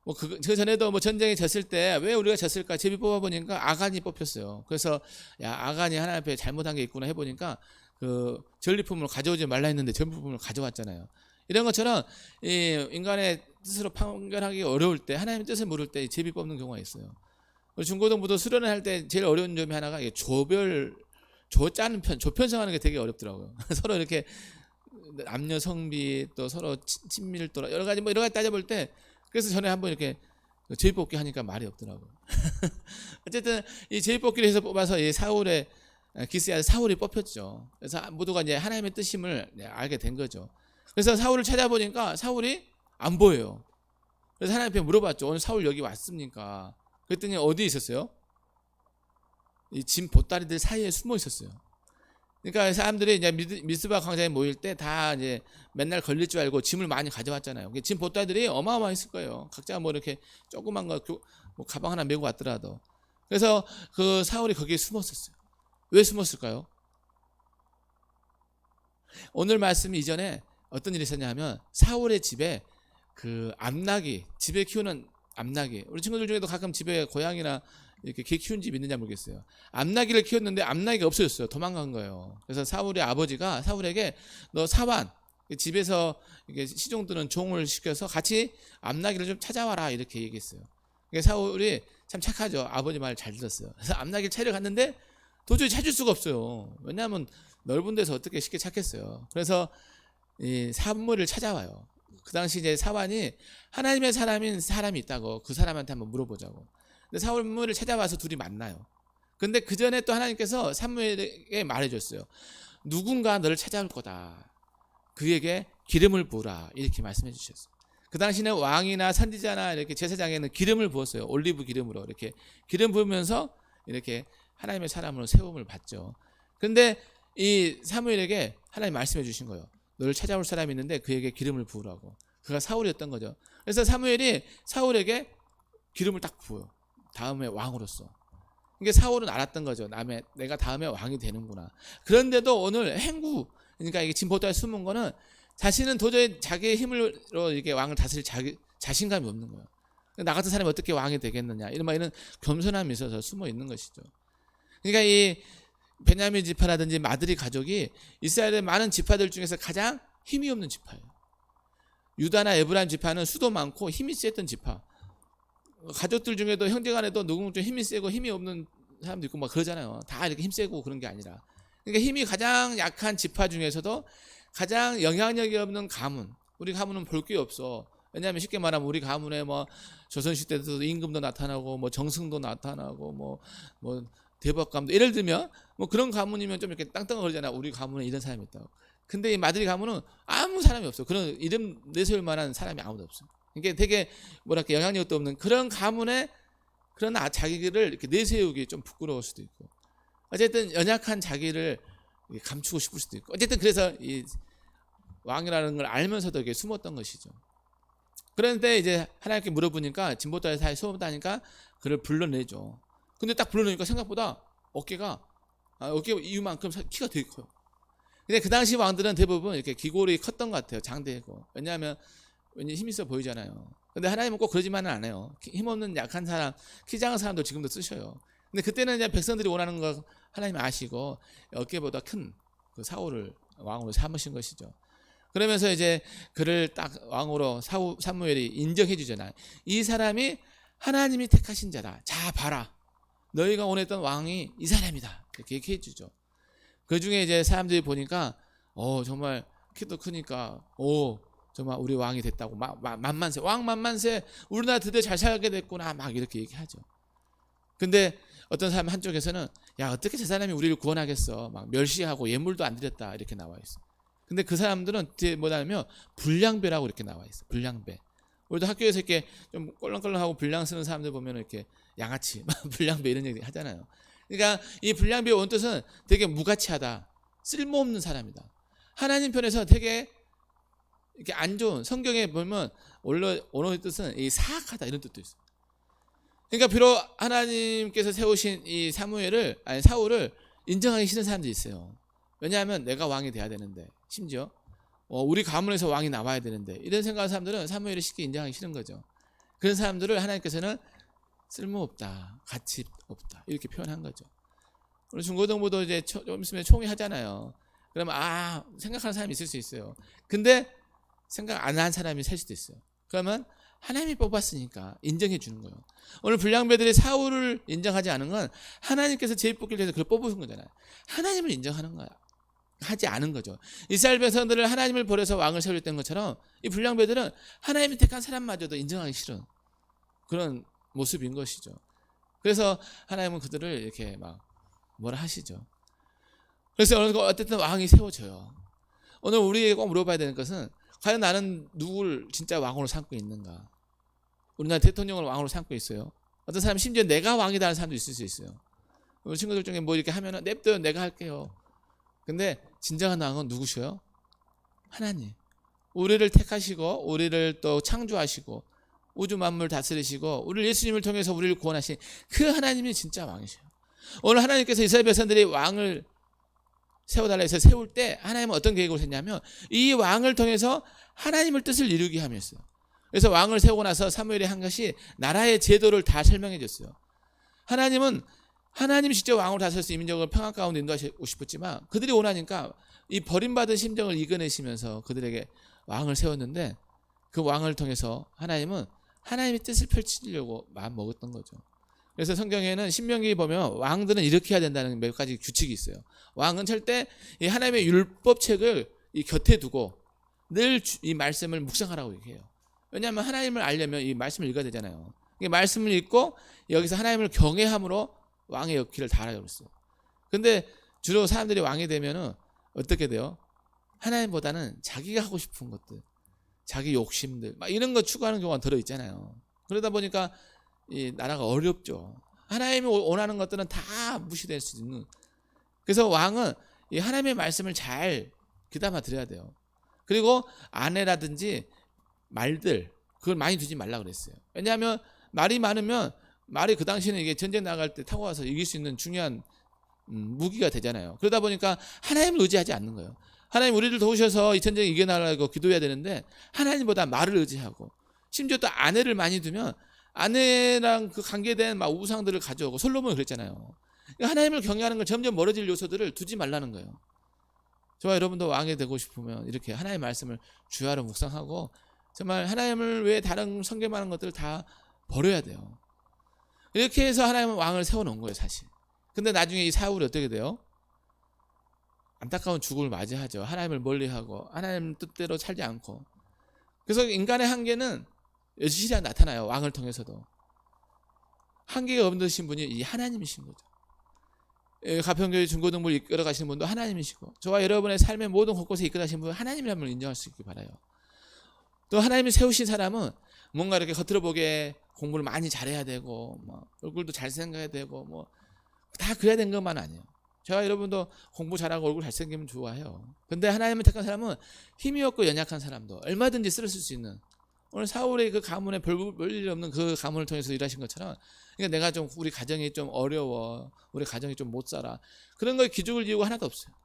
[SPEAKER 5] 뭐 그 전에도 뭐 전쟁에 졌을 때 왜 우리가 졌을까 제비 뽑아보니까 아간이 뽑혔어요. 그래서 야 아간이 하나님 앞에 잘못한 게 있구나 해보니까 그 전리품을 가져오지 말라 했는데 전리품을 가져왔잖아요. 이런 것처럼 이 인간의 뜻으로 판결하기 어려울 때 하나님의 뜻을 물을 때 제비 뽑는 경우가 있어요. 중고등부도 수련을 할 때 제일 어려운 점이 하나가 짜는 조편성하는 게 되게 어렵더라고요. 서로 이렇게 남녀 성비 또 서로 친밀도 여러 가지 따져볼 때 그래서 전에 한번 이렇게 제비 뽑기 하니까 말이 없더라고요. 어쨌든 이 제비 뽑기를 해서 뽑아서 이 사울의 기스의 아들 사울이 뽑혔죠. 그래서 모두가 이제 하나님의 뜻임을 알게 된 거죠. 그래서 사울을 찾아보니까 사울이 안 보여요. 그래서 하나님께 물어봤죠. 오늘 사울 여기 왔습니까? 그랬더니 어디에 있었어요? 이 짐 보따리들 사이에 숨어 있었어요. 그러니까 사람들이 이제 미스바 광장에 모일 때 다 이제 맨날 걸릴 줄 알고 짐을 많이 가져왔잖아요. 짐 보따리들이 어마어마했을 거예요. 각자 뭐 이렇게 조그만 거 뭐 가방 하나 메고 왔더라도. 그래서 그 사울이 거기에 숨었었어요. 왜 숨었을까요? 오늘 말씀 이전에 어떤 일이 있었냐면 사울의 집에 그 암나기, 집에 키우는 암나기. 우리 친구들 중에도 가끔 집에 고양이나 이렇게 개 키운 집 있는지 모르겠어요. 암나기를 키웠는데 암나기가 없어졌어요. 도망간 거예요. 그래서 사울의 아버지가 사울에게 너 사환 집에서 이게 시종 드는 종을 시켜서 같이 암나기를 좀 찾아와라 이렇게 얘기했어요. 그러니까 사울이 참 착하죠. 아버지 말 잘 들었어요. 그래서 암나기를 찾으러 갔는데 도저히 찾을 수가 없어요. 왜냐하면 넓은 데서 어떻게 쉽게 찾겠어요. 그래서 이 사무엘을 찾아와요. 그 당시 이제 사환이 하나님의 사람인 사람이 있다고 그 사람한테 한번 물어보자고. 근데 사무엘을 찾아와서 둘이 만나요. 근데 그 전에 또 하나님께서 사무엘에게 말해줬어요. 누군가 너를 찾아올 거다. 그에게 기름을 부으라. 이렇게 말씀해 주셨어요. 그 당시는 왕이나 선지자나 이렇게 제사장에는 기름을 부었어요. 올리브 기름으로 이렇게 기름 부으면서 이렇게 하나님의 사람으로 세움을 받죠. 그런데 이 사무엘에게 하나님 말씀해 주신 거예요. 너를 찾아올 사람이 있는데 그에게 기름을 부으라고. 그가 사울이었던 거죠. 그래서 사무엘이 사울에게 기름을 딱 부어요. 다음에 왕으로서. 이게 사울은 알았던 거죠. 내가 다음에 왕이 되는구나. 그런데도 오늘 행구, 그러니까 이게 진보도에 숨은 거는 자신은 도저히 자기의 힘으로 이렇게 왕을 다스릴 자신감이 없는 거예요. 나 같은 사람이 어떻게 왕이 되겠느냐. 이런 겸손함이 있어서 숨어 있는 것이죠. 그러니까 이 베냐민 지파라든지 마드리 가족이 이스라엘의 많은 지파들 중에서 가장 힘이 없는 지파예요. 유다나 에브라임 지파는 수도 많고 힘이 셌던 지파. 가족들 중에도 형제간에도 누구 좀 힘이 세고 힘이 없는 사람도 있고 막 그러잖아요. 다 이렇게 힘 세고 그런 게 아니라. 그러니까 힘이 가장 약한 지파 중에서도 가장 영향력이 없는 가문. 우리 가문은 볼 게 없어. 왜냐하면 쉽게 말하면 우리 가문에 뭐 조선시대에도 임금도 나타나고 뭐 정승도 나타나고 뭐 대법감도 예를 들면 뭐 그런 가문이면 좀 이렇게 땅땅거리잖아. 우리 가문에 이런 사람이 있다고. 근데 이 마드리 가문은 아무 사람이 없어. 그런 이름 내세울 만한 사람이 아무도 없어. 이게 되게 뭐랄까 영향력도 없는 그런 가문에 그런 자기를 이렇게 내세우기 좀 부끄러울 수도 있고 어쨌든 연약한 자기를 감추고 싶을 수도 있고 어쨌든 그래서 이 왕이라는 걸 알면서도 이렇게 숨었던 것이죠. 그런데 이제 하나님께 물어보니까 진보도에 사이 소문다니까 그를 불러내죠. 근데 딱 불러내니까 생각보다 어깨 이만큼 키가 되게 커요. 근데 그 당시 왕들은 대부분 이렇게 기골이 컸던 것 같아요. 장대고. 왜냐하면 왠지 힘 있어 보이잖아요. 근데 하나님은 꼭 그러지만은 않아요. 힘없는 약한 사람, 키 작은 사람도 지금도 쓰셔요. 근데 그때는 이제 백성들이 원하는 거 하나님 아시고 어깨보다 큰 그 사울을 왕으로 삼으신 것이죠. 그러면서 이제 그를 딱 왕으로 사무엘이 인정해 주잖아요. 이 사람이 하나님이 택하신 자다. 자 봐라. 너희가 원했던 왕이 이 사람이다. 이렇게 얘기해 주죠. 그 중에 이제 사람들이 보니까 정말 키도 크니까 정말 우리 왕이 됐다고 만만세 왕 만만세 우리나라 드디어 잘 살게 됐구나 막 이렇게 얘기하죠. 근데 어떤 사람 한쪽에서는 야 어떻게 저 사람이 우리를 구원하겠어 막 멸시하고 예물도 안 드렸다 이렇게 나와 있어. 근데 그 사람들은 뒤에 뭐냐면 불량배라고 이렇게 나와 있어. 불량배. 우리도 학교에서 이렇게 좀 껄렁껄렁하고 불량 쓰는 사람들 보면 이렇게 양아치 불량배 이런 얘기 하잖아요. 그러니까 이 불량배의 원뜻은 되게 무가치하다 쓸모없는 사람이다. 하나님 편에서 되게 이렇게 안 좋은 성경에 보면 원어의 뜻은 이 사악하다 이런 뜻도 있어요. 그러니까 비록 하나님께서 세우신 이 사울을 인정하기 싫은 사람들이 있어요. 왜냐하면 내가 왕이 돼야 되는데 심지어 우리 가문에서 왕이 나와야 되는데 이런 생각하는 사람들은 사무엘을 쉽게 인정하기 싫은 거죠. 그런 사람들을 하나님께서는 쓸모없다, 가치 없다 이렇게 표현한 거죠. 우리 중고등부도 이제 좀 있으면 총회 하잖아요. 그러면 생각하는 사람이 있을 수 있어요. 근데 생각 안 한 사람이 셀 수도 있어요. 그러면 하나님이 뽑았으니까 인정해 주는 거예요. 오늘 불량배들이 사울을 인정하지 않은 건 하나님께서 제입뽑기를 해서 그걸 뽑으신 거잖아요. 하나님을 인정하는 거야. 하지 않은 거죠. 이스라엘 백성들을 하나님을 버려서 왕을 세우렸던 것처럼 이 불량배들은 하나님이 택한 사람마저도 인정하기 싫은 그런 모습인 것이죠. 그래서 하나님은 그들을 이렇게 막 뭐라 하시죠. 그래서 어쨌든 왕이 세워져요. 오늘 우리에게 꼭 물어봐야 되는 것은 과연 나는 누굴 진짜 왕으로 삼고 있는가? 우리나라 대통령을 왕으로 삼고 있어요. 어떤 사람 심지어 내가 왕이다는 사람도 있을 수 있어요. 우리 친구들 중에 뭐 이렇게 하면은 냅둬요. 내가 할게요. 근데 진정한 왕은 누구셔요? 하나님. 우리를 택하시고 우리를 또 창조하시고 우주 만물 다스리시고 우리를 예수님을 통해서 우리를 구원하신 그 하나님이 진짜 왕이셔요. 오늘 하나님께서 이스라엘 백성들이 왕을 세워달라 해서 세울 때 하나님은 어떤 계획을 했냐면 이 왕을 통해서 하나님의 뜻을 이루게 하면서 그래서 왕을 세우고 나서 사무엘이 한 것이 나라의 제도를 다 설명해 줬어요. 하나님은 하나님이 직접 왕으로 다스려서 이 민족을 평화 가운데 인도하시고 싶었지만 그들이 원하니까 이 버림받은 심정을 이겨내시면서 그들에게 왕을 세웠는데 그 왕을 통해서 하나님은 하나님의 뜻을 펼치려고 마음 먹었던 거죠. 그래서 성경에는 신명기 보면 왕들은 이렇게 해야 된다는 몇 가지 규칙이 있어요. 왕은 절대 이 하나님의 율법책을 이 곁에 두고 늘 이 말씀을 묵상하라고 얘기해요. 왜냐하면 하나님을 알려면 이 말씀을 읽어야 되잖아요. 이 말씀을 읽고 여기서 하나님을 경외함으로 왕의 역기를 다하라고 그랬어요. 근데 주로 사람들이 왕이 되면은 어떻게 돼요? 하나님보다는 자기가 하고 싶은 것들, 자기 욕심들 막 이런 거 추구하는 경우가 들어있잖아요. 그러다 보니까 이 나라가 어렵죠. 하나님이 원하는 것들은 다 무시될 수 있는. 그래서 왕은 이 하나님의 말씀을 잘 귀담아 들어야 돼요. 그리고 아내라든지 말들 그걸 많이 두지 말라 그랬어요. 왜냐하면 말이 많으면 말이 그 당시에는 이게 전쟁 나갈 때 타고 와서 이길 수 있는 중요한 무기가 되잖아요. 그러다 보니까 하나님을 의지하지 않는 거예요. 하나님 우리를 도우셔서 이 전쟁 이겨나가고 기도해야 되는데 하나님보다 말을 의지하고 심지어 또 아내를 많이 두면 아내랑 그 관계된 막 우상들을 가져오고 솔로몬이 그랬잖아요. 그러니까 하나님을 경외하는 걸 점점 멀어질 요소들을 두지 말라는 거예요. 저와 여러분도 왕이 되고 싶으면 이렇게 하나님의 말씀을 주야로 묵상하고 정말 하나님을 외에 다른 성경하는 것들을 다 버려야 돼요. 이렇게 해서 하나님은 왕을 세워놓은 거예요 사실. 근데 나중에 이 사울이 어떻게 돼요? 안타까운 죽음을 맞이하죠. 하나님을 멀리하고 하나님 뜻대로 살지 않고. 그래서 인간의 한계는 여실히 나타나요. 왕을 통해서도. 한계가 없으신 분이 이 하나님이신 거죠. 가평교회 중고등부를 이끌어 가시는 분도 하나님이시고 저와 여러분의 삶의 모든 곳곳에 이끌어 가시는 분은 하나님이라는 걸 인정할 수 있기 바라요. 또 하나님이 세우신 사람은 뭔가 이렇게 겉으로 보기에 공부를 많이 잘해야 되고 뭐 얼굴도 잘생겨야 되고 뭐 다 그래야 되는 것만 아니에요. 저와 여러분도 공부 잘하고 얼굴 잘생기면 좋아해요. 근데 하나님을 택한 사람은 힘이 없고 연약한 사람도 얼마든지 쓰러질 수 있는 오늘 사울의 그 가문에 별일 없는 그 가문을 통해서 일하신 것처럼 그러니까 내가 좀 우리 가정이 좀 어려워 우리 가정이 좀 못 살아 그런 거에 기죽을 이유가 하나도 없어요.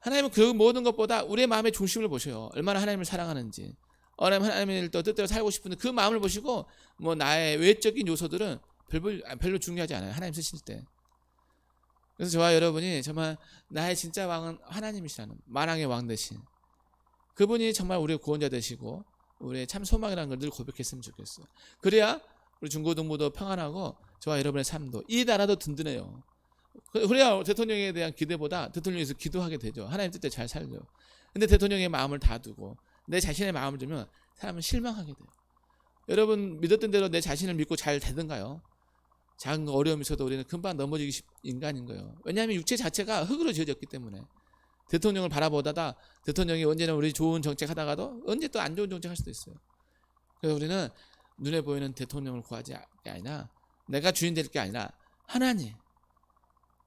[SPEAKER 5] 하나님은 그 모든 것보다 우리의 마음의 중심을 보셔요. 얼마나 하나님을 사랑하는지 하나님을 또 뜻대로 살고 싶은데 그 마음을 보시고 뭐 나의 외적인 요소들은 별로 중요하지 않아요. 하나님 쓰실 때. 그래서 저와 여러분이 정말 나의 진짜 왕은 하나님이시라는 만왕의 왕 되신 그분이 정말 우리의 구원자 되시고 우리의 참 소망이라는 걸 늘 고백했으면 좋겠어요. 그래야 우리 중고등부도 평안하고 저와 여러분의 삶도 이 나라도 든든해요. 그래야 대통령에 대한 기대보다 대통령에서 기도하게 되죠. 하나님 뜻대로 잘 살죠. 근데 대통령의 마음을 다 두고 내 자신의 마음을 두면 사람은 실망하게 돼요. 여러분 믿었던 대로 내 자신을 믿고 잘 되든가요? 작은 거 어려움이 있어도 우리는 금방 넘어지기 인간인 거예요. 왜냐하면 육체 자체가 흙으로 지어졌기 때문에 대통령을 바라보다가 대통령이 언제나 우리 좋은 정책 하다가도 언제 또 안 좋은 정책 할 수도 있어요. 그래서 우리는 눈에 보이는 대통령을 구하지 아니라 내가 주인 될 게 아니라 하나님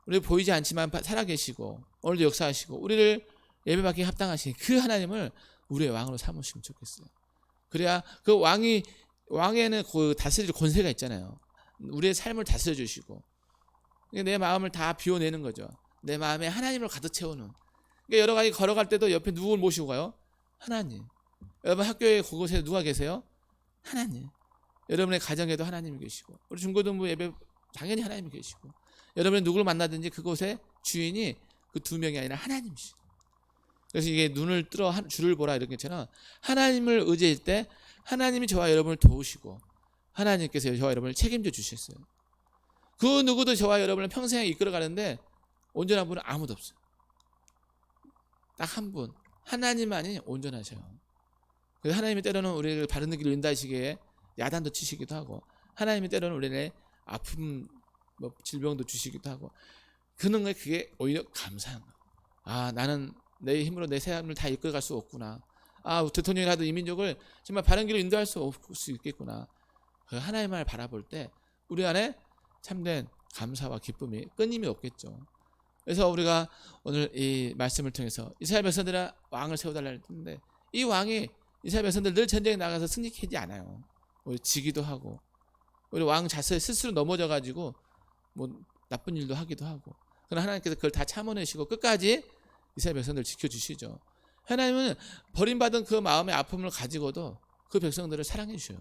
[SPEAKER 5] 우리 보이지 않지만 살아계시고 오늘도 역사하시고 우리를 예배받기에 합당하신 그 하나님을 우리의 왕으로 삼으시면 좋겠어요. 그래야 그 왕에는 그 다스릴 권세가 있잖아요. 우리의 삶을 다스려 주시고 내 마음을 다 비워내는 거죠. 내 마음에 하나님을 가득 채우는. 그러니까 여러 가지 걸어갈 때도 옆에 누굴 모시고 가요? 하나님. 여러분 학교에 그곳에 누가 계세요? 하나님. 여러분의 가정에도 하나님이 계시고 우리 중고등부 예배 당연히 하나님이 계시고 여러분이 누구를 만나든지 그곳에 주인이 그 두 명이 아니라 하나님이시고 그래서 이게 눈을 뜨러 주를 보라 이런 것처럼 하나님을 의지할 때 하나님이 저와 여러분을 도우시고 하나님께서 저와 여러분을 책임져 주셨어요. 그 누구도 저와 여러분을 평생에 이끌어가는데 온전한 분은 아무도 없어요. 딱 한 분 하나님만이 온전하셔요. 그래서 하나님이 때로는 우리를 바른 길로 인도하시기에 야단도 치시기도 하고 하나님이 때로는 우리의 아픔 뭐 질병도 주시기도 하고 그런 게 그게 오히려 감사한 거예요. 아 나는 내 힘으로 내 삶을 다 이끌어갈 수 없구나. 아 대통령이라도 이 민족을 정말 바른 길로 인도할 수 있겠구나. 그 하나님을 바라볼 때 우리 안에 참된 감사와 기쁨이 끊임이 없겠죠. 그래서 우리가 오늘 이 말씀을 통해서 이스라엘 백성들은 왕을 세워달라 했는데 이 왕이 이스라엘 백성들 늘 전쟁에 나가서 승리하지 않아요. 우리 지기도 하고 우리 왕 자체 스스로 넘어져가지고 뭐 나쁜 일도 하기도 하고 그러나 하나님께서 그걸 다 참아내시고 끝까지 이스라엘 백성들을 지켜주시죠. 하나님은 버림받은 그 마음의 아픔을 가지고도 그 백성들을 사랑해 주셔요.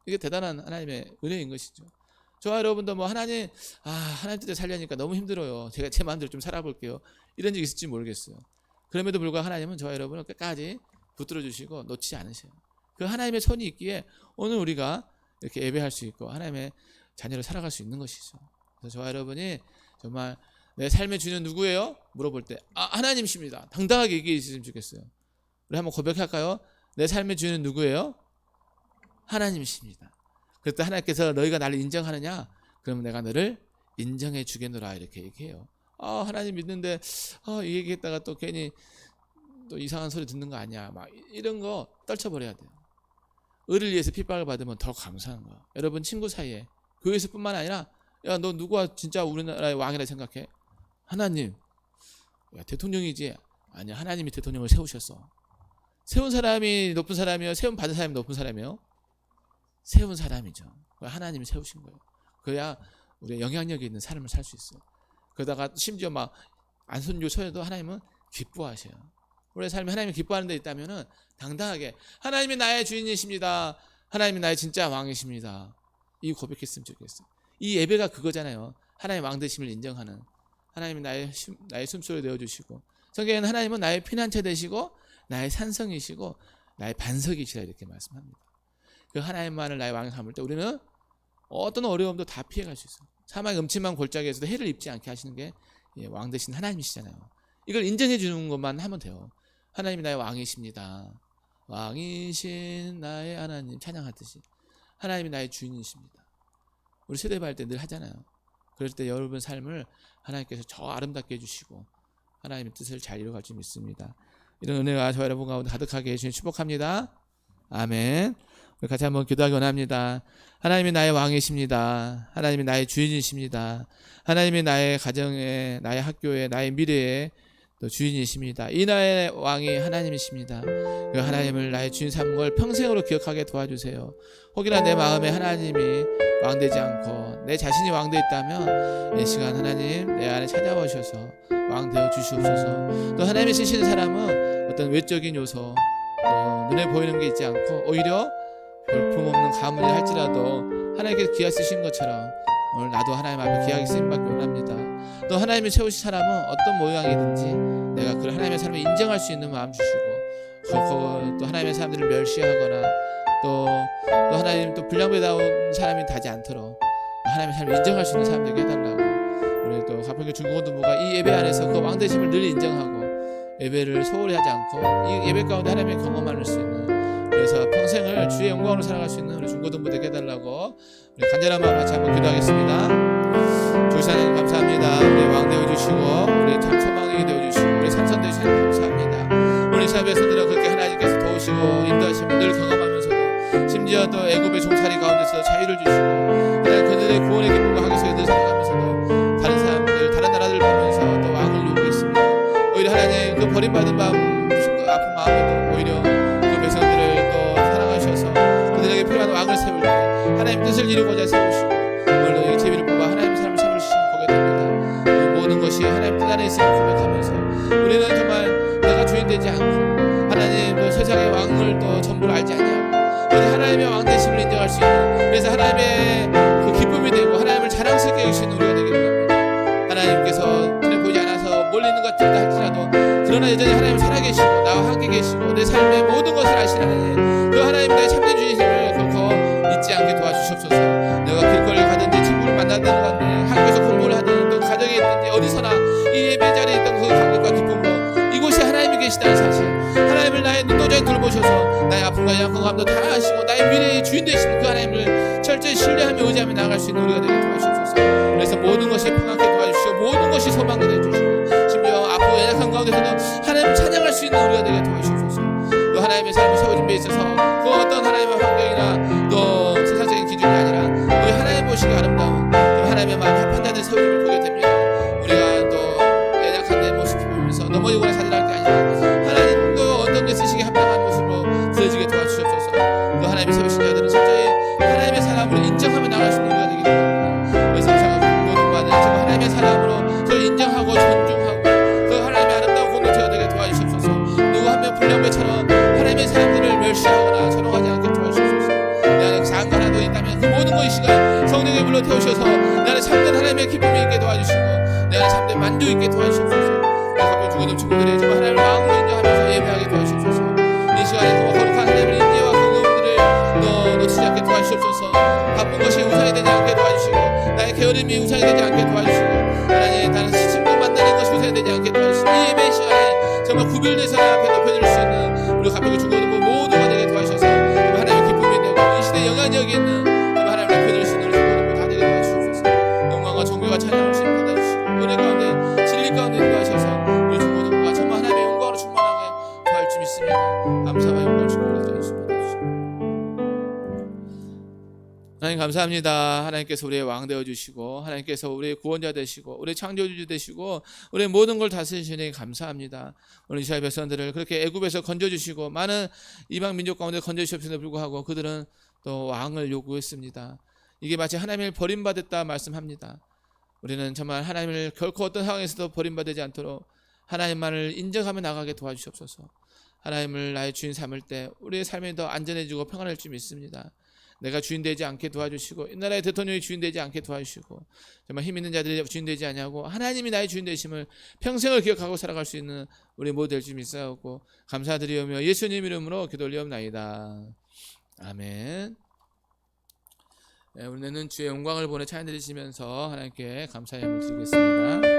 [SPEAKER 5] 이게 대단한 하나님의 은혜인 것이죠. 저와 여러분도 뭐 하나님 뜻대로 살려니까 너무 힘들어요. 제가 제 마음대로 좀 살아볼게요. 이런 적 있을지 모르겠어요. 그럼에도 불구하고 하나님은 저와 여러분을 끝까지 붙들어 주시고 놓치지 않으셔요. 그 하나님의 손이 있기에 오늘 우리가 이렇게 예배할 수 있고 하나님의 자녀로 살아갈 수 있는 것이죠. 그래서 저와 여러분이 정말 내 삶의 주는 누구예요? 물어볼 때 하나님이십니다. 당당하게 얘기해 주시면 좋겠어요. 우리 한번 고백할까요? 내 삶의 주인은 누구예요? 하나님이십니다. 그때 하나님께서 너희가 나를 인정하느냐? 그럼 내가 너를 인정해 주겠노라 이렇게 얘기해요. 하나님 믿는데 이 얘기했다가 또 괜히 또 이상한 소리 듣는 거 아니야? 막 이런 거 떨쳐버려야 돼요. 의를 위해서 핍박을 받으면 더 감사한 거야. 여러분 친구 사이에 교회에서뿐만 아니라 야 너 누가 진짜 우리나라의 왕이라 생각해? 하나님. 야 대통령이지? 아니야 하나님이 대통령을 세우셨어. 세운 사람이 높은 사람이요? 세운 받은 사람이 높은 사람이요? 세운 사람이죠. 하나님이 세우신 거예요. 그래야 우리가 영향력이 있는 삶을 살 수 있어요. 그러다가 심지어 막 안순교 처해도 하나님은 기뻐하셔요. 우리의 삶이 하나님이 기뻐하는 데 있다면은 당당하게 하나님이 나의 주인이십니다. 하나님이 나의 진짜 왕이십니다. 이 고백했으면 좋겠어요. 이 예배가 그거잖아요. 하나님 왕 되심을 인정하는. 하나님이 나의 숨소리 내어주시고 성경에는 하나님은 나의 피난처 되시고 나의 산성이시고 나의 반석이시라 이렇게 말씀합니다. 그 하나님만을 나의 왕이 삼을 때 우리는 어떤 어려움도 다 피해갈 수 있어요. 사망의 음침한 골짜기에서도 해를 입지 않게 하시는 게 왕 되신 하나님이시잖아요. 이걸 인정해 주는 것만 하면 돼요. 하나님이 나의 왕이십니다. 왕이신 나의 하나님 찬양하듯이 하나님이 나의 주인이십니다. 우리 세대발 때 늘 하잖아요. 그럴 때 여러분 삶을 하나님께서 저 아름답게 해주시고 하나님의 뜻을 잘 이루어갈 줄 믿습니다. 이런 은혜가 저 여러분 가운데 가득하게 해주시니 축복합니다. 아멘. 우리 같이 한번 기도하기 원합니다. 하나님이 나의 왕이십니다. 하나님이 나의 주인이십니다. 하나님이 나의 가정에, 나의 학교에, 나의 미래에 또 주인이십니다. 이 나의 왕이 하나님이십니다. 그 하나님을 나의 주인 삼은 걸 평생으로 기억하게 도와주세요. 혹이나 내 마음에 하나님이 왕되지 않고 내 자신이 왕되어 있다면 이 시간 하나님 내 안에 찾아오셔서 왕되어 주시옵소서. 또 하나님이 쓰시는 사람은 어떤 외적인 요소 또 눈에 보이는 게 있지 않고 오히려 볼품없는 가문이 할지라도 하나님께서 귀하 쓰신 것처럼 오늘 나도 하나님 앞에 귀하게 쓰임받기 원합니다. 또 하나님이 세우신 사람은 어떤 모양이든지 내가 그 하나님의 사람을 인정할 수 있는 마음 주시고 또 하나님의 사람들을 멸시하거나 또 하나님 또 불량배다운 사람이 되지 않도록 하나님의 삶을 인정할 수 있는 사람들에게 해달라고 우리 또 가평교 중고등부가 이 예배 안에서 그 왕되심을 늘 인정하고 예배를 소홀히 하지 않고 이 예배 가운데 하나님의 경험할 수 있는 그래서 평생을 주의 영광으로 살아갈 수 있는 우리 중고등부들에게 해달라고 우리 간절한 마음으로 같이 한번 기도하겠습니다. 주사님 감사합니다. 우리 왕 되어주시고 우리 참 소망이 되어주시고 우리 삼선 되시는 감사합니다. 오늘 사회에서들은 그렇게 하나님께서 도우시고 인도하심을 늘 경험하면서도 심지어 또 애굽의 종살이 가운데서 자유를 주시고 하나님 그들의 구원의 기쁨과 하기속에 늘 살아가면서도 다른 사람들 다른 나라들을 보면서 또 왕을 누리고 있습니다. 오히려 하나님 그 버림받은 마음 그 아픈 마음에도 오히려 그 백성들을 또 사랑하셔서 그들에게 필요한 왕을 세울 때 하나님 뜻을 이루고자 세우시고 오늘도 이 제비를 뽑아 하나님의 삶을 세우시고 보게 됩니다. 모든 것이 하나님 뜻 안에 있음을 고백하면서 우리는 정말 내가 주인 되지 않고 하나님 또 세상의 왕을 또 전부를 알지 아니하고 오직 하나님의 왕 되심을 인정할 수 있는 그래서 하나님의 그 기쁨이 되고 하나님을 자랑스럽게 여기시는 우리가 되기를 원합니다. 하나님께서 눈에 보이지 않아서 멀리 있는 것 같다 할지라도 그러나 여전히 하나님 살아계시고 나와 함께 계시고 내 삶의 모든 것을 아시는 그 하나님 나의 참된 주인심을 결코 잊지 않게 도와주시옵소서. 내가 길거리를 가든지 친구를 만나든 간에 학교에서 공부를 하든 또 가정에 있든지 어디서나 이 예배 자리에 있던 그 감격과 기쁨으로 이곳에 하나님이 계시다는 사실 하나님을 나의 눈도장에 돌보셔서 나의 아픔과 약함도 다 아시고 나의 미래의 주인 되시는 그 하나님을 철저히 신뢰하며 의지하며 나아갈 수 있는 우리가 되게 도와주시옵소서. 그래서 모든 것이 평안하게 도와주시고 모든 것이 소망이 되어주시고 심지어 아프고 연약한 가운데서도 하나님 찬양할 수 있는 우리가 되게 도와주시옵소서. 또 하나님의 삶을 세워준 데 있어서 그 어떤 하나님의 환경이나 또 세상적인 기준이 아니라 우리 하나님 보시기 아름다운 하나님의 마음 합한 자들 세워짐을 보게 됩니다. 우리가 또 연약한 내 모습을 보면서 넘어지거나 자살할 게 아니라 하나님도 어떤 데 쓰시기 합당한 모습으로 드려지게 도와주시옵소서. 또 하나님의 세우신 자들은 철저히 하나님의 사람으로 인정하며 나갈 수 있는 우리가 되기 바랍니다. 그래서 제가 모든 바는 정말 하나님의 사람으로 저를 인정하고 존중하고 그 하나님의 아름다운 공동체가 되게 도와주시옵소서. 누구 한 명 불량배처럼 하나님의 사람들을 멸시하거나 조롱하지 않게 도와주시옵소서. 내 안에 작은 거 하나도 있다면 그 모든 것이 시간 성령의 불로 태우셔서 내 안에 참된 하나님의 기쁨이 있게 도와주시고 내 안에 참된 만족 있게 도와주시옵소서. 가끔 죽은 친구들이 정말 하나님을 왕으로 인정하면서 예배하게 도와주시옵소서. 이 시간에 거룩한 하나님의 인재와 긍휼들을 놓치지 않게 도와주시옵소서. 바쁜 것이 우상이 되지 않게 도와주시고 나의 게으름이 우상이 되지 않게 도와주시고 하나님 다른 친구 만나는 것이 우상이 되지 않게 도와주시고 이 예배 시간에 정말 구별돼서 앞에 높여줄 수 있는 우리 우리 가족이 죽어든 모두가 되게 도와주셔서 하나님의 기쁨이 되고 이 시대에 영향력이 있는 하나님 높여줄 수 있는 우리 모두 다 되게 도와주옵소서. 영광과 존귀와 찬양을 받아주시고 은혜 가운데 진리 가운데 도와주셔서 우리 모두가 정말 하나님의 영광으로 충만하게 도와줄 줄 믿습니다. 감사와 영광을 주님으로 받아주시고 하나님 감사합니다. 하나님께서 우리의 왕 되어주시고 하나님께서 우리의 구원자 되시고 우리의 창조주 되시고 우리의 모든 걸 다스리시니 감사합니다. 오늘 이스라엘 백성들을 그렇게 애굽에서 건져주시고 많은 이방 민족 가운데 건져주셨음에도 불구하고 그들은 또 왕을 요구했습니다. 이게 마치 하나님을 버림받았다 말씀합니다. 우리는 정말 하나님을 결코 어떤 상황에서도 버림받지 않도록 하나님만을 인정하며 나가게 도와주시옵소서. 하나님을 나의 주인 삼을 때 우리의 삶이 더 안전해지고 평안할 줄 믿습니다. 내가 주인 되지 않게 도와주시고 이 나라의 대통령이 주인 되지 않게 도와주시고 정말 힘 있는 자들이 주인 되지 아니하고 하나님이 나의 주인 되심을 평생을 기억하고 살아갈 수 있는 우리 모두 될 줄 믿사옵고 감사드리오며 예수님 이름으로 기도올리옵나이다. 아멘. 네, 오늘은 주의 영광을 보내 찬양 드리시면서 하나님께 감사의 예물 드리겠습니다.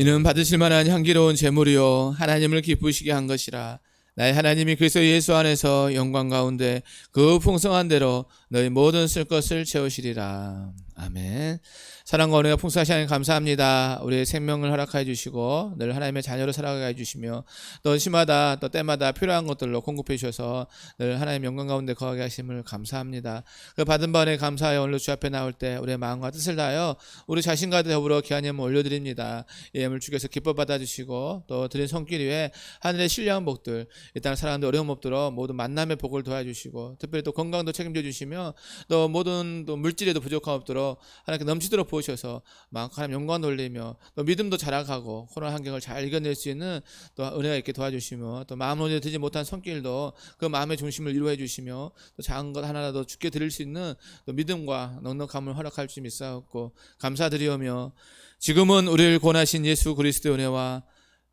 [SPEAKER 5] 이는 받으실 만한 향기로운 제물이요 하나님을 기쁘시게 한 것이라. 나의 하나님이 그리스도 예수 안에서 영광 가운데 그 풍성한 대로 너희 모든 쓸 것을 채우시리라. 아멘. 사랑과 은혜가 풍성하신 하나님 감사합니다. 우리의 생명을 허락하여 주시고 늘 하나님의 자녀로 살아가게 해주시며 또 시마다 또 때마다 필요한 것들로 공급해 주셔서 늘 하나님의 영광 가운데 거하게 하심을 감사합니다. 그 받은 바에 감사하여 오늘 주 앞에 나올 때 우리의 마음과 뜻을 다하여 우리 자신과 더불어 귀한 예물 올려드립니다. 이 예물 주께서 기뻐 받아주시고 또 드린 손길 위에 하늘의 신령한 복들 이 땅 사람들 어려움 없도록 모든 만남의 복을 도와주시고 특별히 또 건강도 책임져 주시며 또 모든 또 물질에도 부족함 없도록 하나님께 넘치도록 부으셔서 하나님 영광 돌리며 또 믿음도 자라가고 코로나 환경을 잘 이겨낼 수 있는 또 은혜가 있게 도와주시며 또 마음으로 드지 못한 손길도 그 마음의 중심을 이루어 주시며 또 작은 것 하나라도 주께 드릴 수 있는 또 믿음과 넉넉함을 허락할 줄 믿사옵고 감사드리오며 지금은 우리를 권하신 예수 그리스도의 은혜와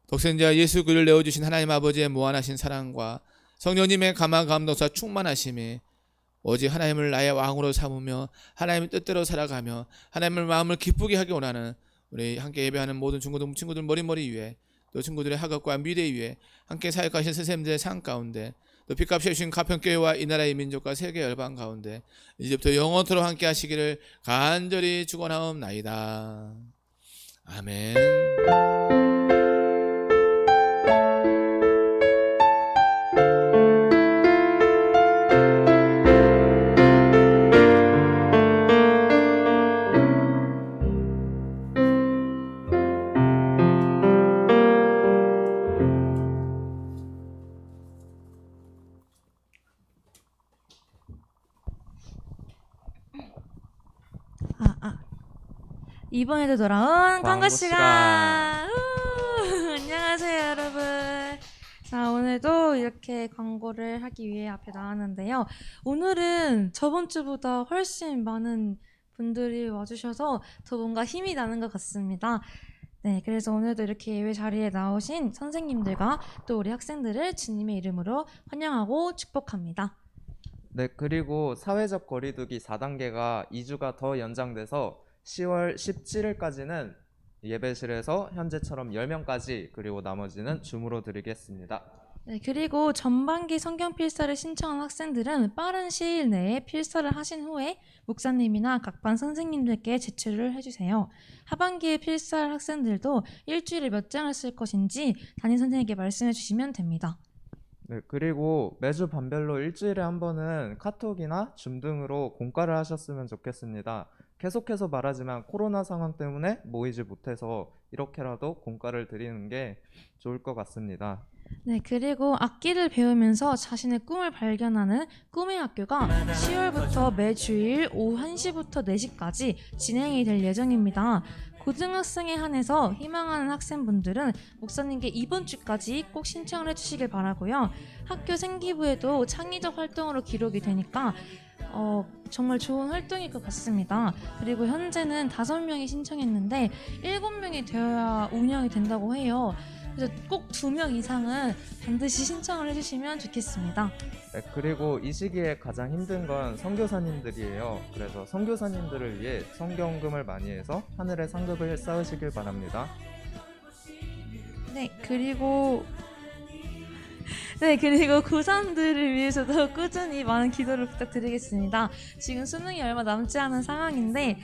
[SPEAKER 5] 독생자 예수 그를 내어주신 하나님 아버지의 무한하신 사랑과 성령님의 감화 감동사 충만하심이 오직 하나님을 나의 왕으로 삼으며 하나님의 뜻대로 살아가며 하나님의 마음을 기쁘게 하기 원하는 우리 함께 예배하는 모든 친구들 머리머리 위에 또 친구들의 학업과 미래 위에 함께 사역하신 선생님들의 상 가운데 또 빚값이 주신 가평교회와 이 나라의 민족과 세계 열방 가운데 이제부터 영원토록 함께 하시기를 간절히 축원하옵나이다. 아멘.
[SPEAKER 6] 이번에도 돌아온 광고
[SPEAKER 7] 광고
[SPEAKER 6] 시간. 안녕하세요 여러분. 자 오늘 오늘도 이렇게 광고를 하기 위해 앞에 나왔는데요. 오늘은 저번 주보다 훨씬 많은 분들이 와주셔서 더 뭔가 힘이 나는 것 같습니다. 네, 그래서 오늘도 이렇게 예외 자리에 나오신 선생님들과 또 우리 학생들을 주님의 이름으로 환영하고 축복합니다.
[SPEAKER 7] 네, 그리고 사회적 거리두기 4단계가 2주가 더 연장돼서 10월 17일까지는 예배실에서 현재처럼 10명까지, 그리고 나머지는 줌으로 드리겠습니다.
[SPEAKER 6] 네, 그리고 전반기 성경 필사를 신청한 학생들은 빠른 시일 내에 필사를 하신 후에 목사님이나 각 반 선생님들께 제출을 해주세요. 하반기에 필사할 학생들도 일주일에 몇 장을 쓸 것인지 담임 선생님께 말씀해 주시면 됩니다.
[SPEAKER 7] 네, 그리고 매주 반별로 일주일에 한 번은 카톡이나 줌 등으로 공과를 하셨으면 좋겠습니다. 계속해서 말하지만 코로나 상황 때문에 모이지 못해서 이렇게라도 공과를 드리는 게 좋을 것 같습니다.
[SPEAKER 6] 네, 그리고 악기를 배우면서 자신의 꿈을 발견하는 꿈의 학교가 10월부터 매주일 오후 1시부터 4시까지 진행이 될 예정입니다. 고등학생에 한해서 희망하는 학생분들은 목사님께 이번 주까지 꼭 신청을 해주시길 바라고요. 학교 생기부에도 창의적 활동으로 기록이 되니까 정말 좋은 활동일 것 같습니다. 그리고 현재는 5명이 신청했는데 7명이 되어야 운영이 된다고 해요. 그래서 꼭 2명 이상은 반드시 신청을 해주시면 좋겠습니다.
[SPEAKER 7] 네, 그리고 이 시기에 가장 힘든 건 선교사님들이에요. 그래서 선교사님들을 위해 성경금을 많이 해서 하늘의 상급을 쌓으시길 바랍니다.
[SPEAKER 6] 네, 그리고 고3들을 위해서도 꾸준히 많은 기도를 부탁드리겠습니다. 지금 수능이 얼마 남지 않은 상황인데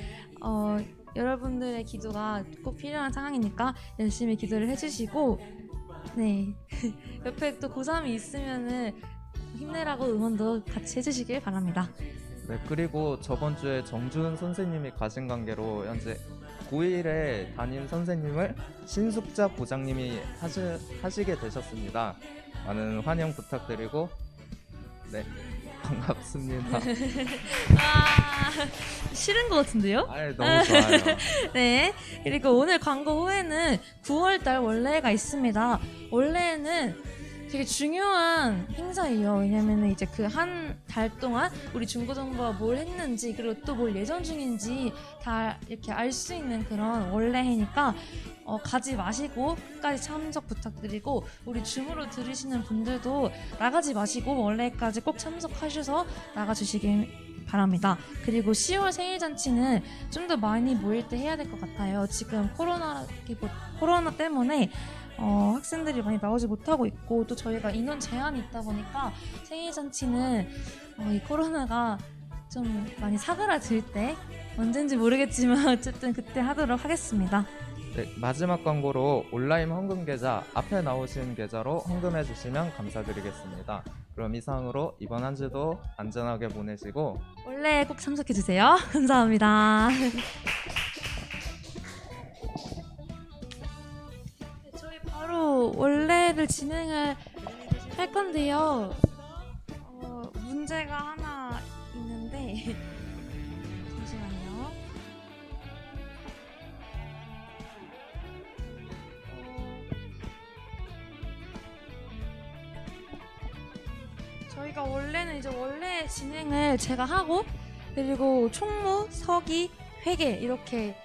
[SPEAKER 6] 여러분들의 기도가 꼭 필요한 상황이니까 열심히 기도를 해주시고, 네, 옆에 또 고3이 있으면은 힘내라고 응원도 같이 해주시길 바랍니다.
[SPEAKER 7] 네, 그리고 저번 주에 정준 선생님이 가신 관계로 현재 고1의 담임 선생님을 신숙자 보장님이 하시게 되셨습니다. 많은 환영 부탁드리고, 네, 반갑습니다.
[SPEAKER 6] 싫은 것 같은데요?
[SPEAKER 7] 아이, 너무 좋아요.
[SPEAKER 6] 네, 그리고 오늘 광고 후에는 9월달 원래가 있습니다. 원래는 되게 중요한 행사예요. 왜냐면 이제 그 한 달 동안 우리 중고등부가 뭘 했는지, 그리고 또 뭘 예정 중인지 다 이렇게 알 수 있는 그런 원래 해니까 가지 마시고 끝까지 참석 부탁드리고, 우리 줌으로 들으시는 분들도 나가지 마시고 원래까지 꼭 참석하셔서 나가주시길 바랍니다. 그리고 10월 생일잔치는 좀 더 많이 모일 때 해야 될 것 같아요. 지금 코로나 때문에 학생들이 많이 나오지 못하고 있고, 또 저희가 인원 제한이 있다 보니까 생일잔치는 이 코로나가 좀 많이 사그라들 때, 언젠지 모르겠지만 어쨌든 그때 하도록 하겠습니다.
[SPEAKER 7] 네, 마지막 광고로 온라인 헌금 계좌, 앞에 나오신 계좌로 헌금해 주시면 감사드리겠습니다. 그럼 이상으로 이번 한 주도 안전하게 보내시고
[SPEAKER 6] 원래 꼭 참석해주세요. 감사합니다. 저희 바로 원래를 진행을 할 건데요. 문제가 하나 있는데 잠시만요. 저희가 원래는 이제 원래 진행을 제가 하고, 그리고 총무, 서기, 회계 이렇게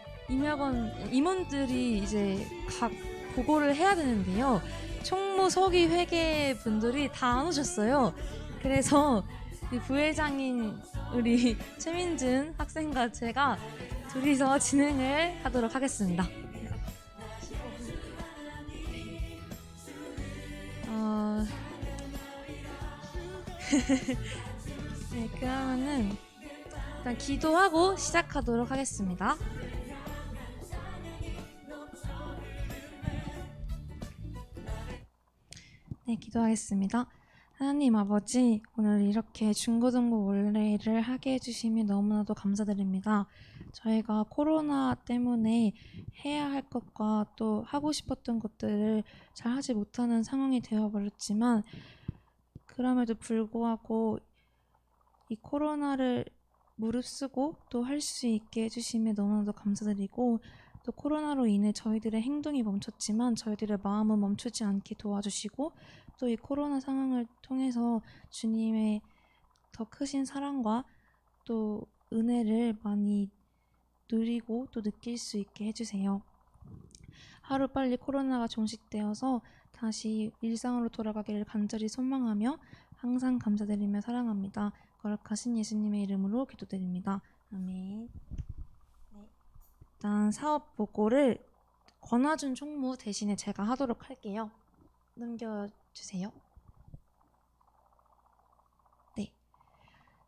[SPEAKER 6] 임원들이 이제 각 보고를 해야 되는데요. 총무, 서기, 회계 분들이 다 안 오셨어요. 그래서 이 부회장인 우리 최민준 학생과 제가 둘이서 진행을 하도록 하겠습니다. 네, 그러면은 일단 기도하고 시작하도록 하겠습니다. 네, 기도하겠습니다. 하나님 아버지, 오늘 이렇게 중고등부 원래를 하게 해주심이 너무나도 감사드립니다. 저희가 코로나 때문에 해야 할 것과 또 하고 싶었던 것들을 잘 하지 못하는 상황이 되어버렸지만, 그럼에도 불구하고 이 코로나를 무릅쓰고 또 할 수 있게 해주심에 너무나도 감사드리고, 또 코로나로 인해 저희들의 행동이 멈췄지만 저희들의 마음은 멈추지 않게 도와주시고 또 이 코로나 상황을 통해서 주님의 더 크신 사랑과 또 은혜를 많이 누리고 또 느낄 수 있게 해주세요. 하루빨리 코로나가 종식되어서 다시 일상으로 돌아가기를 간절히 소망하며 항상 감사드리며 사랑합니다. 거룩하신 예수님의 이름으로 기도드립니다. 아멘. 네. 일단 사업 보고를 권화준 총무 대신에 제가 하도록 할게요. 넘겨주세요. 네.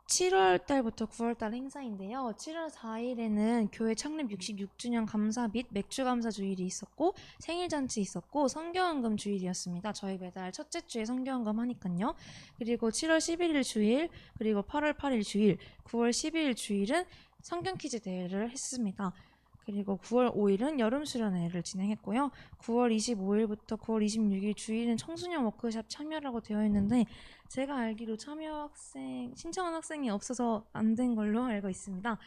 [SPEAKER 6] 7월 달부터 9월 달 행사인데요. 7월 4일에는 교회 창립 66주년 감사 및 맥주 감사 주일이 있었고 생일 잔치 있었고 성경헌금 주일이었습니다. 저희 매달 첫째 주에 성경헌금 하니까요. 그리고 7월 11일 주일, 그리고 8월 8일 주일, 9월 12일 주일은 성경 퀴즈 대회를 했습니다. 그리고 9월 5일은 여름 수련회를 진행했고요. 9월 25일부터 9월 26일 주일은 청소년 워크숍 참여라고 되어 있는데 제가 알기로 신청한 학생이 없어서 안 된 걸로 알고 있습니다.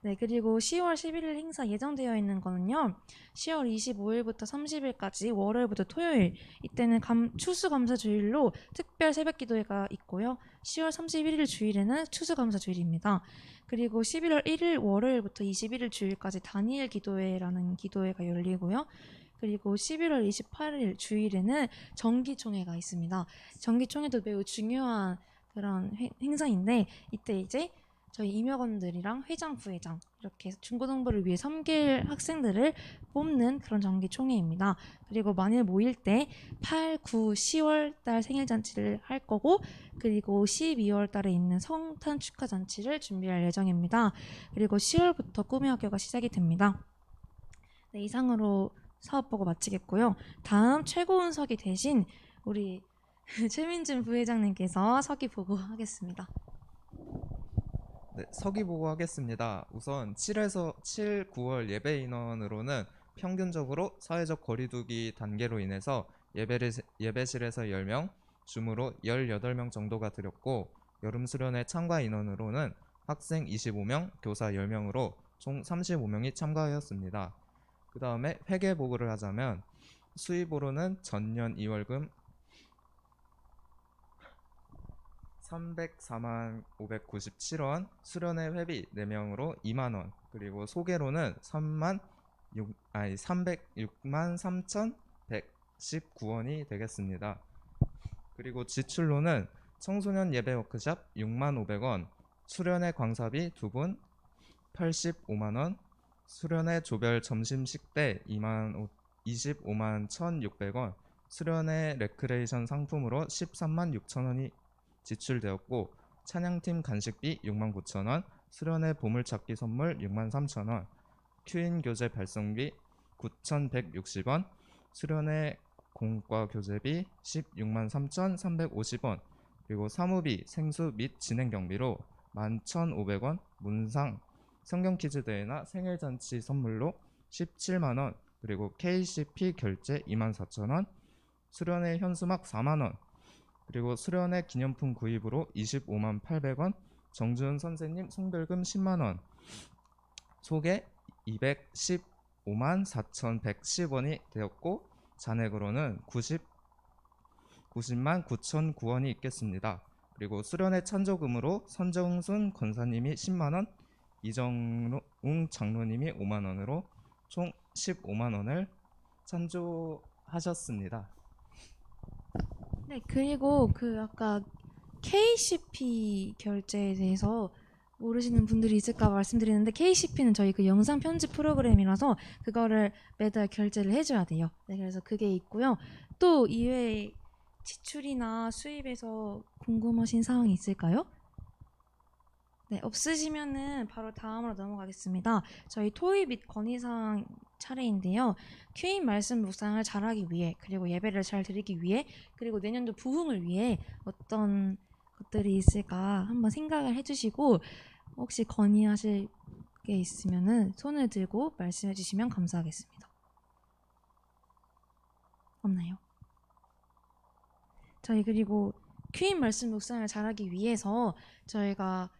[SPEAKER 6] 네, 그리고 10월 11일 행사 예정되어 있는 거는요. 10월 25일부터 30일까지 월요일부터 토요일 이때는 추수감사 주일로 특별 새벽 기도회가 있고요. 10월 31일 주일에는 추수감사 주일입니다. 그리고 11월 1일 월요일부터 21일 주일까지 다니엘 기도회라는 기도회가 열리고요. 그리고 11월 28일 주일에는 정기총회가 있습니다. 정기총회도 매우 중요한 그런 행사인데 이때 이제 저희 임역원들이랑 회장, 부회장 이렇게 중고등부를 위해 섬길 학생들을 뽑는 그런 정기총회입니다. 그리고 만일 모일 때 8, 9, 10월 달 생일잔치를 할 거고 그리고 12월 달에 있는 성탄 축하잔치를 준비할 예정입니다. 그리고 10월부터 꿈의 학교가 시작이 됩니다. 네, 이상으로 사업보고 마치겠고요. 다음 최고운석이 대신 우리 최민준 부회장님께서 서기 보고하겠습니다.
[SPEAKER 7] 네, 서기 보고하겠습니다. 우선 7, 9월 예배 인원으로는 평균적으로 사회적 거리두기 단계로 인해서 예배실에서 10명, 줌으로 18명 정도가 드렸고 여름 수련회 참가 인원으로는 학생 25명, 교사 10명으로 총 35명이 참가하였습니다. 그 다음에 회계 보고를 하자면 수입으로는 전년 2월금 304만 597원, 수련회 회비 4명으로 2만원, 그리고 소개로는 306만 3,119원이 되겠습니다. 그리고 지출로는 청소년 예배 워크샵 6만 500원, 수련회 광사비 2분 85만원, 수련회 조별 점심 식대 25만 1,600원, 수련회 레크레이션 상품으로 13만 6천원이 지출되었고 찬양팀 간식비 6만 9천원, 수련회 보물찾기 선물 6만 3천원, 큐인 교재 발송비 9,160원, 수련회 공과 교재비 16만 3,350원, 그리고 사무비, 생수 및 진행 경비로 11,500원, 문상, 성경 퀴즈 대회나 생일잔치 선물로 17만원, 그리고 KCP 결제 24,000원, 수련회 현수막 4만원, 그리고 수련회 기념품 구입으로 25만 800원, 정주은 선생님 송별금 10만원, 소개 215만 4,110원이 되었고 잔액으로는 90만 9,009원이 있겠습니다. 그리고 수련회 찬조금으로 선정순 권사님이 10만원, 이정웅 장로님이 5만원으로 총 15만원을 찬조하셨습니다.
[SPEAKER 6] 네, 그리고 아까 KCP 결제에 대해서 모르시는 분들이 있을까 말씀드리는데 KCP는 저희 영상 편집 프로그램이라서 그거를 매달 결제를 해줘야 돼요. 네, 그래서 그게 있고요. 또 이외에 지출이나 수입에서 궁금하신 사항이 있을까요? 네, 없으시면은 바로 다음으로 넘어가겠습니다. 저희 토의 및 건의사항 차례인데요. 큐인 말씀 묵상을 잘하기 위해, 그리고 예배를 잘 드리기 위해, 그리고 내년도 부흥을 위해 어떤 것들이 있을까 한번 생각을 해주시고 혹시 건의하실 게 있으면은 손을 들고 말씀해 주시면 감사하겠습니다. 없나요? 저희 그리고 큐인 말씀 묵상을 잘하기 위해서 저희가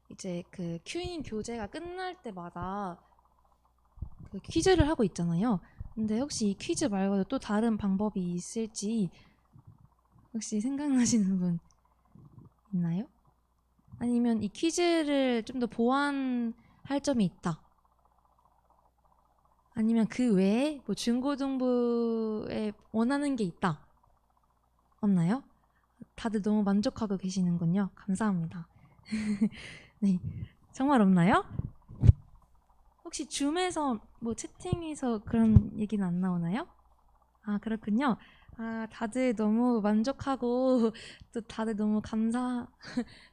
[SPEAKER 6] 이제 큐인 교재가 끝날 때마다 그 퀴즈를 하고 있잖아요. 근데 혹시 이 퀴즈 말고도 또 다른 방법이 있을지 혹시 생각나시는 분 있나요? 아니면 이 퀴즈를 좀 더 보완할 점이 있다. 아니면 그 외에 뭐 중고등부에 원하는 게 있다. 없나요? 다들 너무 만족하고 계시는군요. 감사합니다. 네, 정말 없나요? 혹시 줌에서 뭐 채팅에서 그런 얘기는 안 나오나요? 아, 그렇군요. 아, 다들 너무 만족하고 또 다들 너무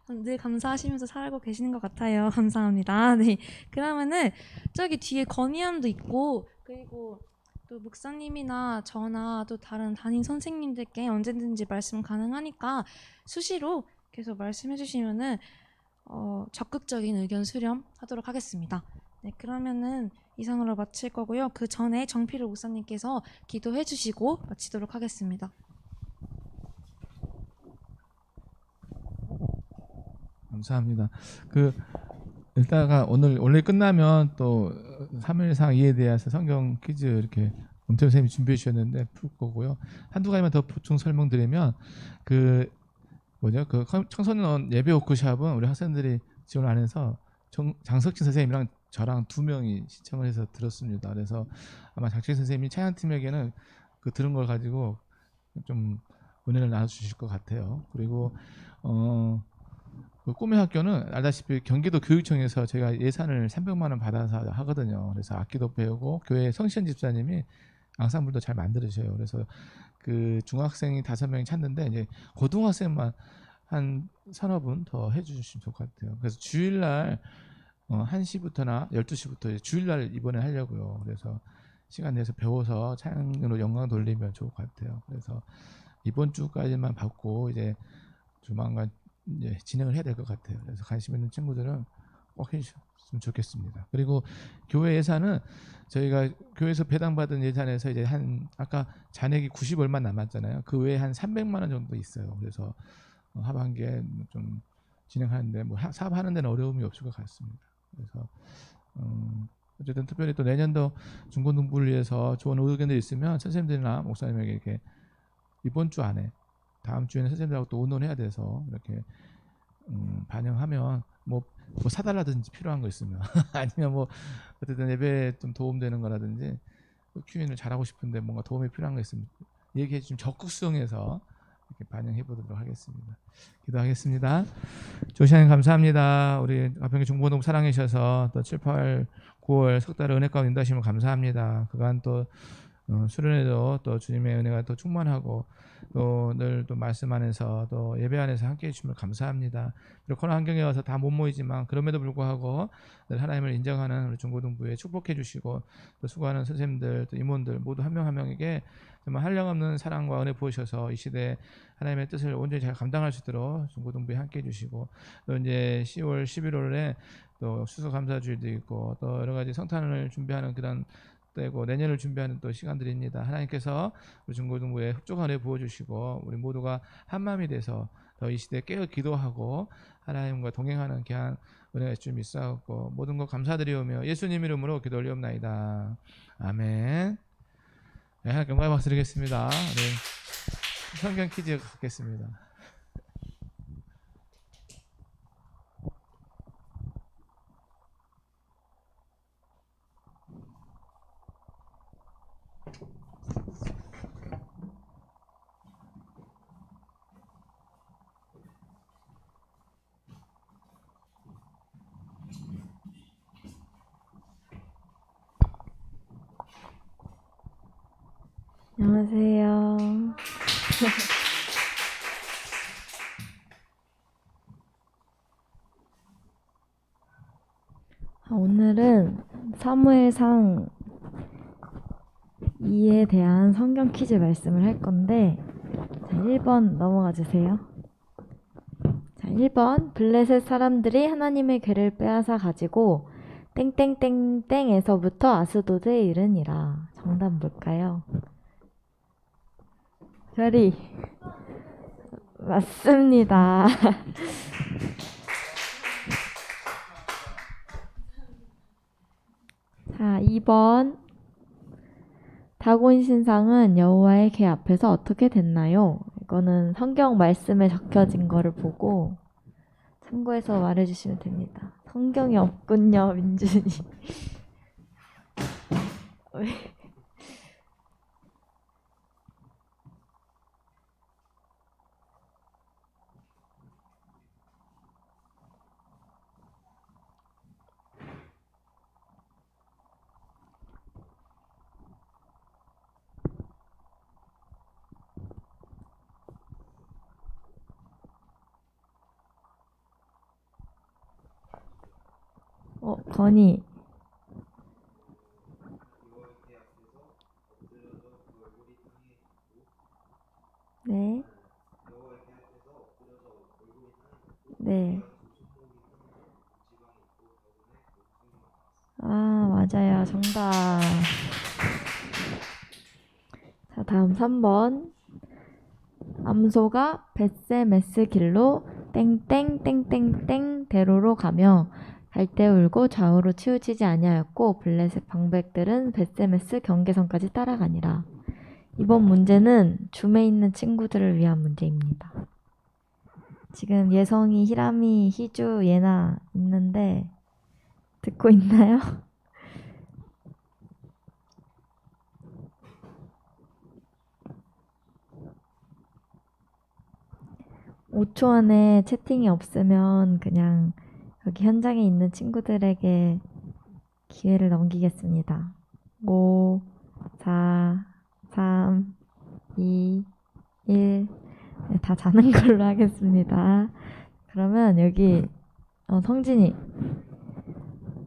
[SPEAKER 6] 늘 감사하시면서 살고 계시는 것 같아요. 감사합니다. 네, 그러면은 저기 뒤에 건의함도 있고 그리고 또 목사님이나 저나 또 다른 담임 선생님들께 언제든지 말씀 가능하니까 수시로 계속 말씀해 주시면은 적극적인 의견 수렴하도록 하겠습니다. 네, 그러면은 이상으로 마칠 거고요. 그 전에 정필우 목사님께서 기도해 주시고 마치도록 하겠습니다.
[SPEAKER 2] 감사합니다. 일단가 원래 끝나면 또 3일상 이에 대해서 성경 퀴즈 이렇게 엄태우 선생님이 준비해 주셨는데 풀 거고요. 한두 가지만 더 보충 설명드리면 그 청소년 예배 워크숍은 우리 학생들이 지원 안 해서 장석진 선생님이랑 저랑 2명이 신청을 해서 들었습니다. 그래서 아마 장석진 선생님이 찬양팀에게는 그 들은 걸 가지고 좀 은혜를 나눠주실 것 같아요. 그리고 그 꿈의 학교는 알다시피 경기도 교육청에서 제가 예산을 300만 원 받아서 하거든요. 그래서 악기도 배우고 교회 성시현 집사님이 앙상블도 잘 만들으셔요. 그래서 그 중학생이 5명이 찾는데 이제 고등학생만 한 서너 분 더 해주시면 좋을 것 같아요. 그래서 주일날 1시부터나 12시부터 주일날 이번에 하려고요. 그래서 시간 내서 배워서 찬양으로 영광 돌리면 좋을 것 같아요. 그래서 이번 주까지만 받고 이제 조만간 이제 진행을 해야 될 것 같아요. 그래서 관심 있는 친구들은 꼭 해주셨으면 좋겠습니다. 그리고 교회 예산은 저희가 교회에서 배당받은 예산에서 이제 아까 잔액이 90 얼마 남았잖아요. 그 외에 한 300만 원 정도 있어요. 그래서 하반기에 좀 진행하는데 뭐 사업하는 데는 어려움이 없을 것 같습니다. 그래서 어쨌든 특별히 또 내년도 중고등부를 위해서 좋은 의견들이 있으면 선생님들이나 목사님에게 이렇게 이번 주 안에 다음 주에는 선생님들하고 또 의논해야 돼서 이렇게 반영하면 뭐 사달라든지 필요한 거 있으면 아니면 뭐 어쨌든 예배에 좀 도움되는 거라든지 Q&A를 잘하고 싶은데 뭔가 도움이 필요한 거 있으면 얘기해 주시면 적극 수용해서 이렇게 반영해 보도록 하겠습니다. 기도하겠습니다. 조시아님 감사합니다. 우리 가평기 중고등부 사랑해 주셔서 또 7, 8, 9월 석 달의 은혜 가운데 인도하심을 감사합니다. 그간 또 수련회도 또 주님의 은혜가 또 충만하고 또 늘 또 말씀 안에서 또 예배 안에서 함께 해주심을 감사합니다. 그리고 코로나 환경에 와서 다 못 모이지만 그럼에도 불구하고 늘 하나님을 인정하는 우리 중고등부에 축복해 주시고 또 수고하는 선생님들 또 임원들 모두 한 명 한 명에게 정말 한량없는 사랑과 은혜 부으셔서 이 시대에 하나님의 뜻을 온전히 잘 감당할 수 있도록 중고등부에 함께 해주시고 또 이제 10월 11월에 또 수서감사주일도 있고 또 여러 가지 성탄을 준비하는 그런 때고 내년을 준비하는 또 시간들입니다. 하나님께서 우리 중고등부에 흡족한 은혜 부어주시고 우리 모두가 한마음이 돼서 더 이 시대에 깨어 기도하고 하나님과 동행하는 귀한 은혜가 좀 있어갖고 모든 것 감사드리오며 예수님 이름으로 기도 올리옵나이다. 아멘. 네, 하나님께 영광의 박수 드리겠습니다. 네, 성경 퀴즈 갖겠습니다.
[SPEAKER 6] 안녕하세요. 오늘은 사무엘상 2에 대한 성경 퀴즈 말씀을 할 건데, 자, 1번 넘어가 주세요. 자, 1번 블레셋 사람들이 하나님의 궤를 빼앗아 가지고 땡땡땡땡에서부터 아스도드에 이르니라. 정답 뭘까요? 별이 맞습니다. 자, 2번
[SPEAKER 8] 다곤 신상은 여호와의 궤 앞에서 어떻게 됐나요? 이거는 성경 말씀에 적혀진 거를 보고 참고해서 말해주시면 됩니다. 성경이 없군요, 민준이. 건이. 네. 네. 아, 맞아요. 정답. 자, 다음 3번. 암소가 벳세메스 길로 땡땡땡땡땡 대로로 가며 갈대 울고 좌우로 치우치지 아니하였고 블레셋 방백들은 벳세메스 경계선까지 따라가니라. 이번 문제는 줌에 있는 친구들을 위한 문제입니다. 지금 예성이, 히람이, 희주, 예나 있는데 듣고 있나요? 5초 안에 채팅이 없으면 그냥 여기 현장에 있는 친구들에게 기회를 넘기겠습니다. 5, 4, 3, 2, 1. 네, 다 자는 걸로 하겠습니다. 그러면 여기 성진이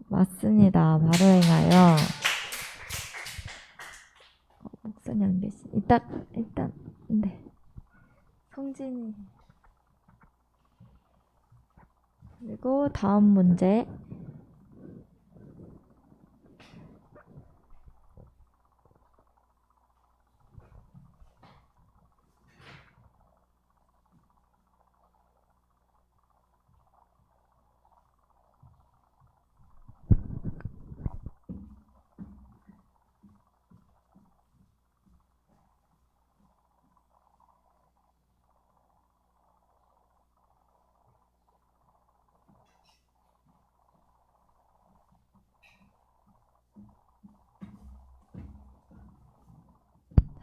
[SPEAKER 8] 맞습니다. 바로 행하여. 목선이 안 계시. 일단 네. 성진이. 그리고 다음 문제.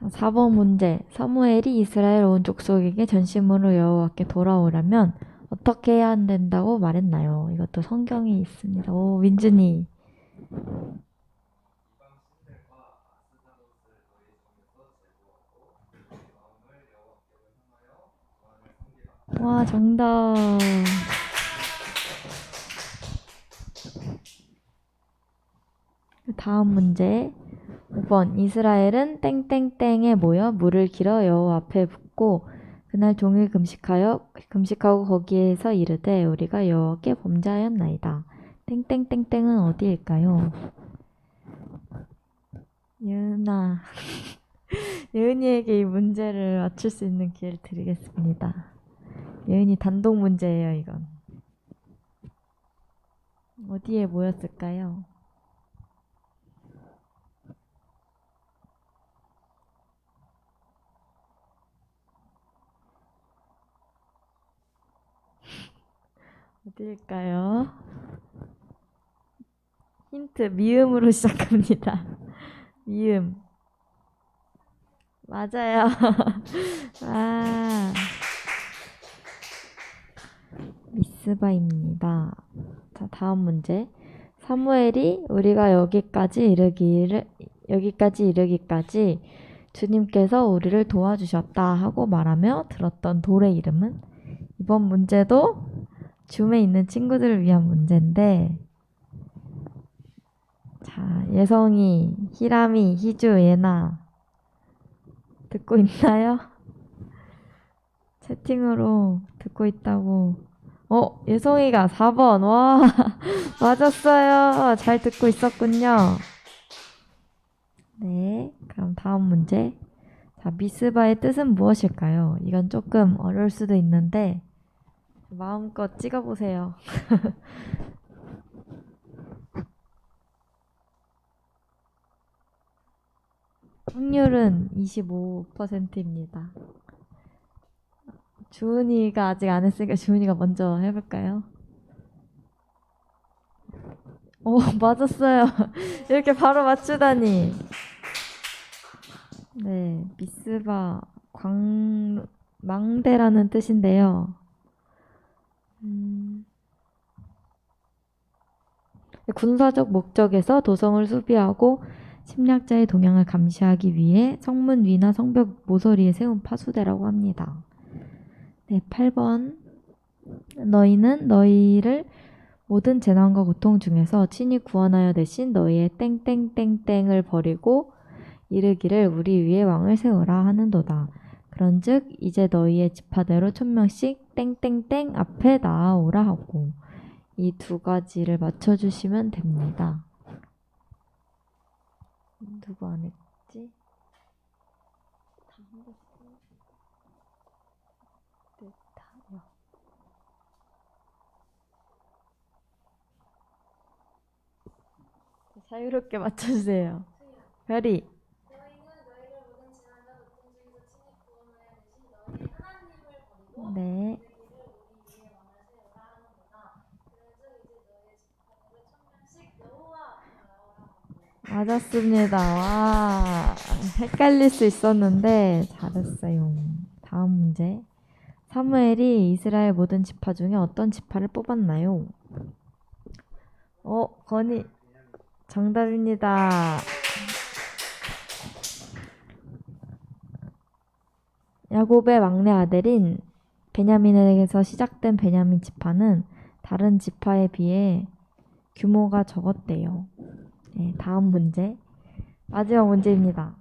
[SPEAKER 8] 자, 4번 문제. 사무엘이 이스라엘 온 족속에게 전심으로 여호와께 돌아오려면 어떻게 해야 된다고 말했나요? 이것도 성경에 있습니다. 오, 민준이. 와, 정답. 다음 문제. 5번. 이스라엘은 땡땡땡에 모여 물을 길어 여호와 앞에 붓고 그날 종일 금식하고 거기에서 이르되 우리가 여호와께 범죄하였나이다. 땡땡땡땡은 어디일까요? 예은아. 예은이에게 이 문제를 맞출 수 있는 기회를 드리겠습니다. 예은이 단독 문제예요, 이건. 어디에 모였을까요? 어디일까요? 힌트, 미음으로 시작합니다. 미음. 맞아요. 아, 미스바입니다. 자, 다음 문제. 사무엘이 우리가 여기까지 이르기까지 주님께서 우리를 도와주셨다 하고 말하며 들었던 돌의 이름은? 이번 문제도 줌에 있는 친구들을 위한 문제인데, 자, 예성이, 히람이, 희주, 예나 듣고 있나요? 채팅으로 듣고 있다고. 예성이가 4번. 와, 맞았어요. 잘 듣고 있었군요. 네, 그럼 다음 문제. 자, 미스바의 뜻은 무엇일까요? 이건 조금 어려울 수도 있는데 마음껏 찍어보세요. 확률은 25%입니다. 주은이가 아직 안 했으니까 주은이가 먼저 해볼까요? 오, 맞았어요. 이렇게 바로 맞추다니. 네, 미스바 망대라는 뜻인데요. 군사적 목적에서 도성을 수비하고 침략자의 동향을 감시하기 위해 성문 위나 성벽 모서리에 세운 파수대라고 합니다. 네, 8번. 너희는 너희를 모든 재난과 고통 중에서 친히 구원하여 내신 너희의 땡땡땡땡을 버리고 이르기를 우리 위에 왕을 세우라 하는도다. 그런즉 이제 너희의 지파대로 1000명씩 땡땡땡 앞에 나아오라 하고 이 두 가지를 맞춰주시면 됩니다. 누구 안 했지? 자유롭게 맞춰주세요. 별이. 네. 맞았습니다. 와, 헷갈릴 수 있었는데 잘했어요. 다음 문제. 사무엘이 이스라엘 모든 지파 중에 어떤 지파를 뽑았나요? 건이 정답입니다. 야곱의 막내 아들인 베냐민에게서 시작된 베냐민 지파는 다른 지파에 비해 규모가 적었대요. 네, 다음 문제. 마지막 문제입니다.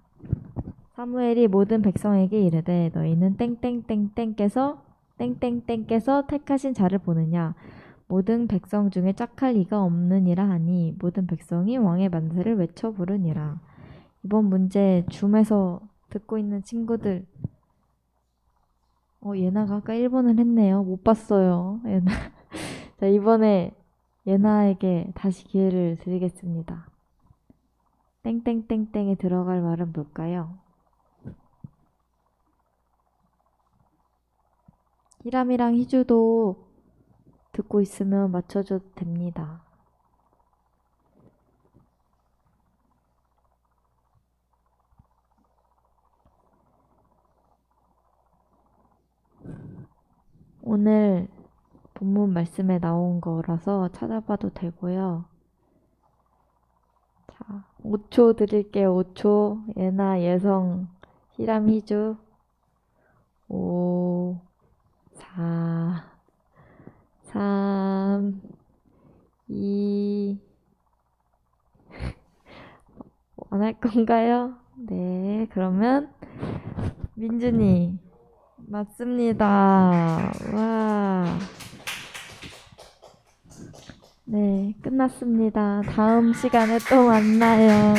[SPEAKER 8] 사무엘이 모든 백성에게 이르되 너희는 땡땡땡땡께서 택하신 자를 보느냐 모든 백성 중에 짝할 이가 없느니라 하니 모든 백성이 왕의 만세를 외쳐 부르니라. 이번 문제 줌에서 듣고 있는 친구들 예나가 아까 1번을 했네요. 못 봤어요. 예나. 자, 이번에 예나에게 다시 기회를 드리겠습니다. 땡땡땡땡에 들어갈 말은 뭘까요? 히람이랑 희주도 듣고 있으면 맞춰줘도 됩니다. 오늘 본문 말씀에 나온 거라서 찾아봐도 되고요. 자, 5초 드릴게요. 5초. 예나, 예성, 히람, 희주. 5, 4, 3, 2. 안 할 건가요? 네, 그러면 민준이. 맞습니다. 와. 네, 끝났습니다. 다음 시간에 또 만나요.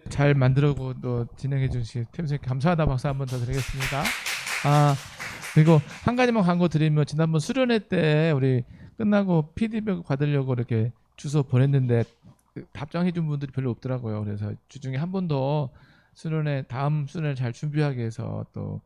[SPEAKER 2] 잘 만들고 또 진행해 주신 팀장님 감사하다 박수 한번 더 드리겠습니다. 그리고 한 가지만 광고 드리면 지난번 수련회 때 우리 끝나고 피드백 받으려고 이렇게 주소 보냈는데 답장해 준 분들이 별로 없더라고요. 그래서 주중에 한 번 더 수련회 다음 수련회 잘 준비하기 위해서 또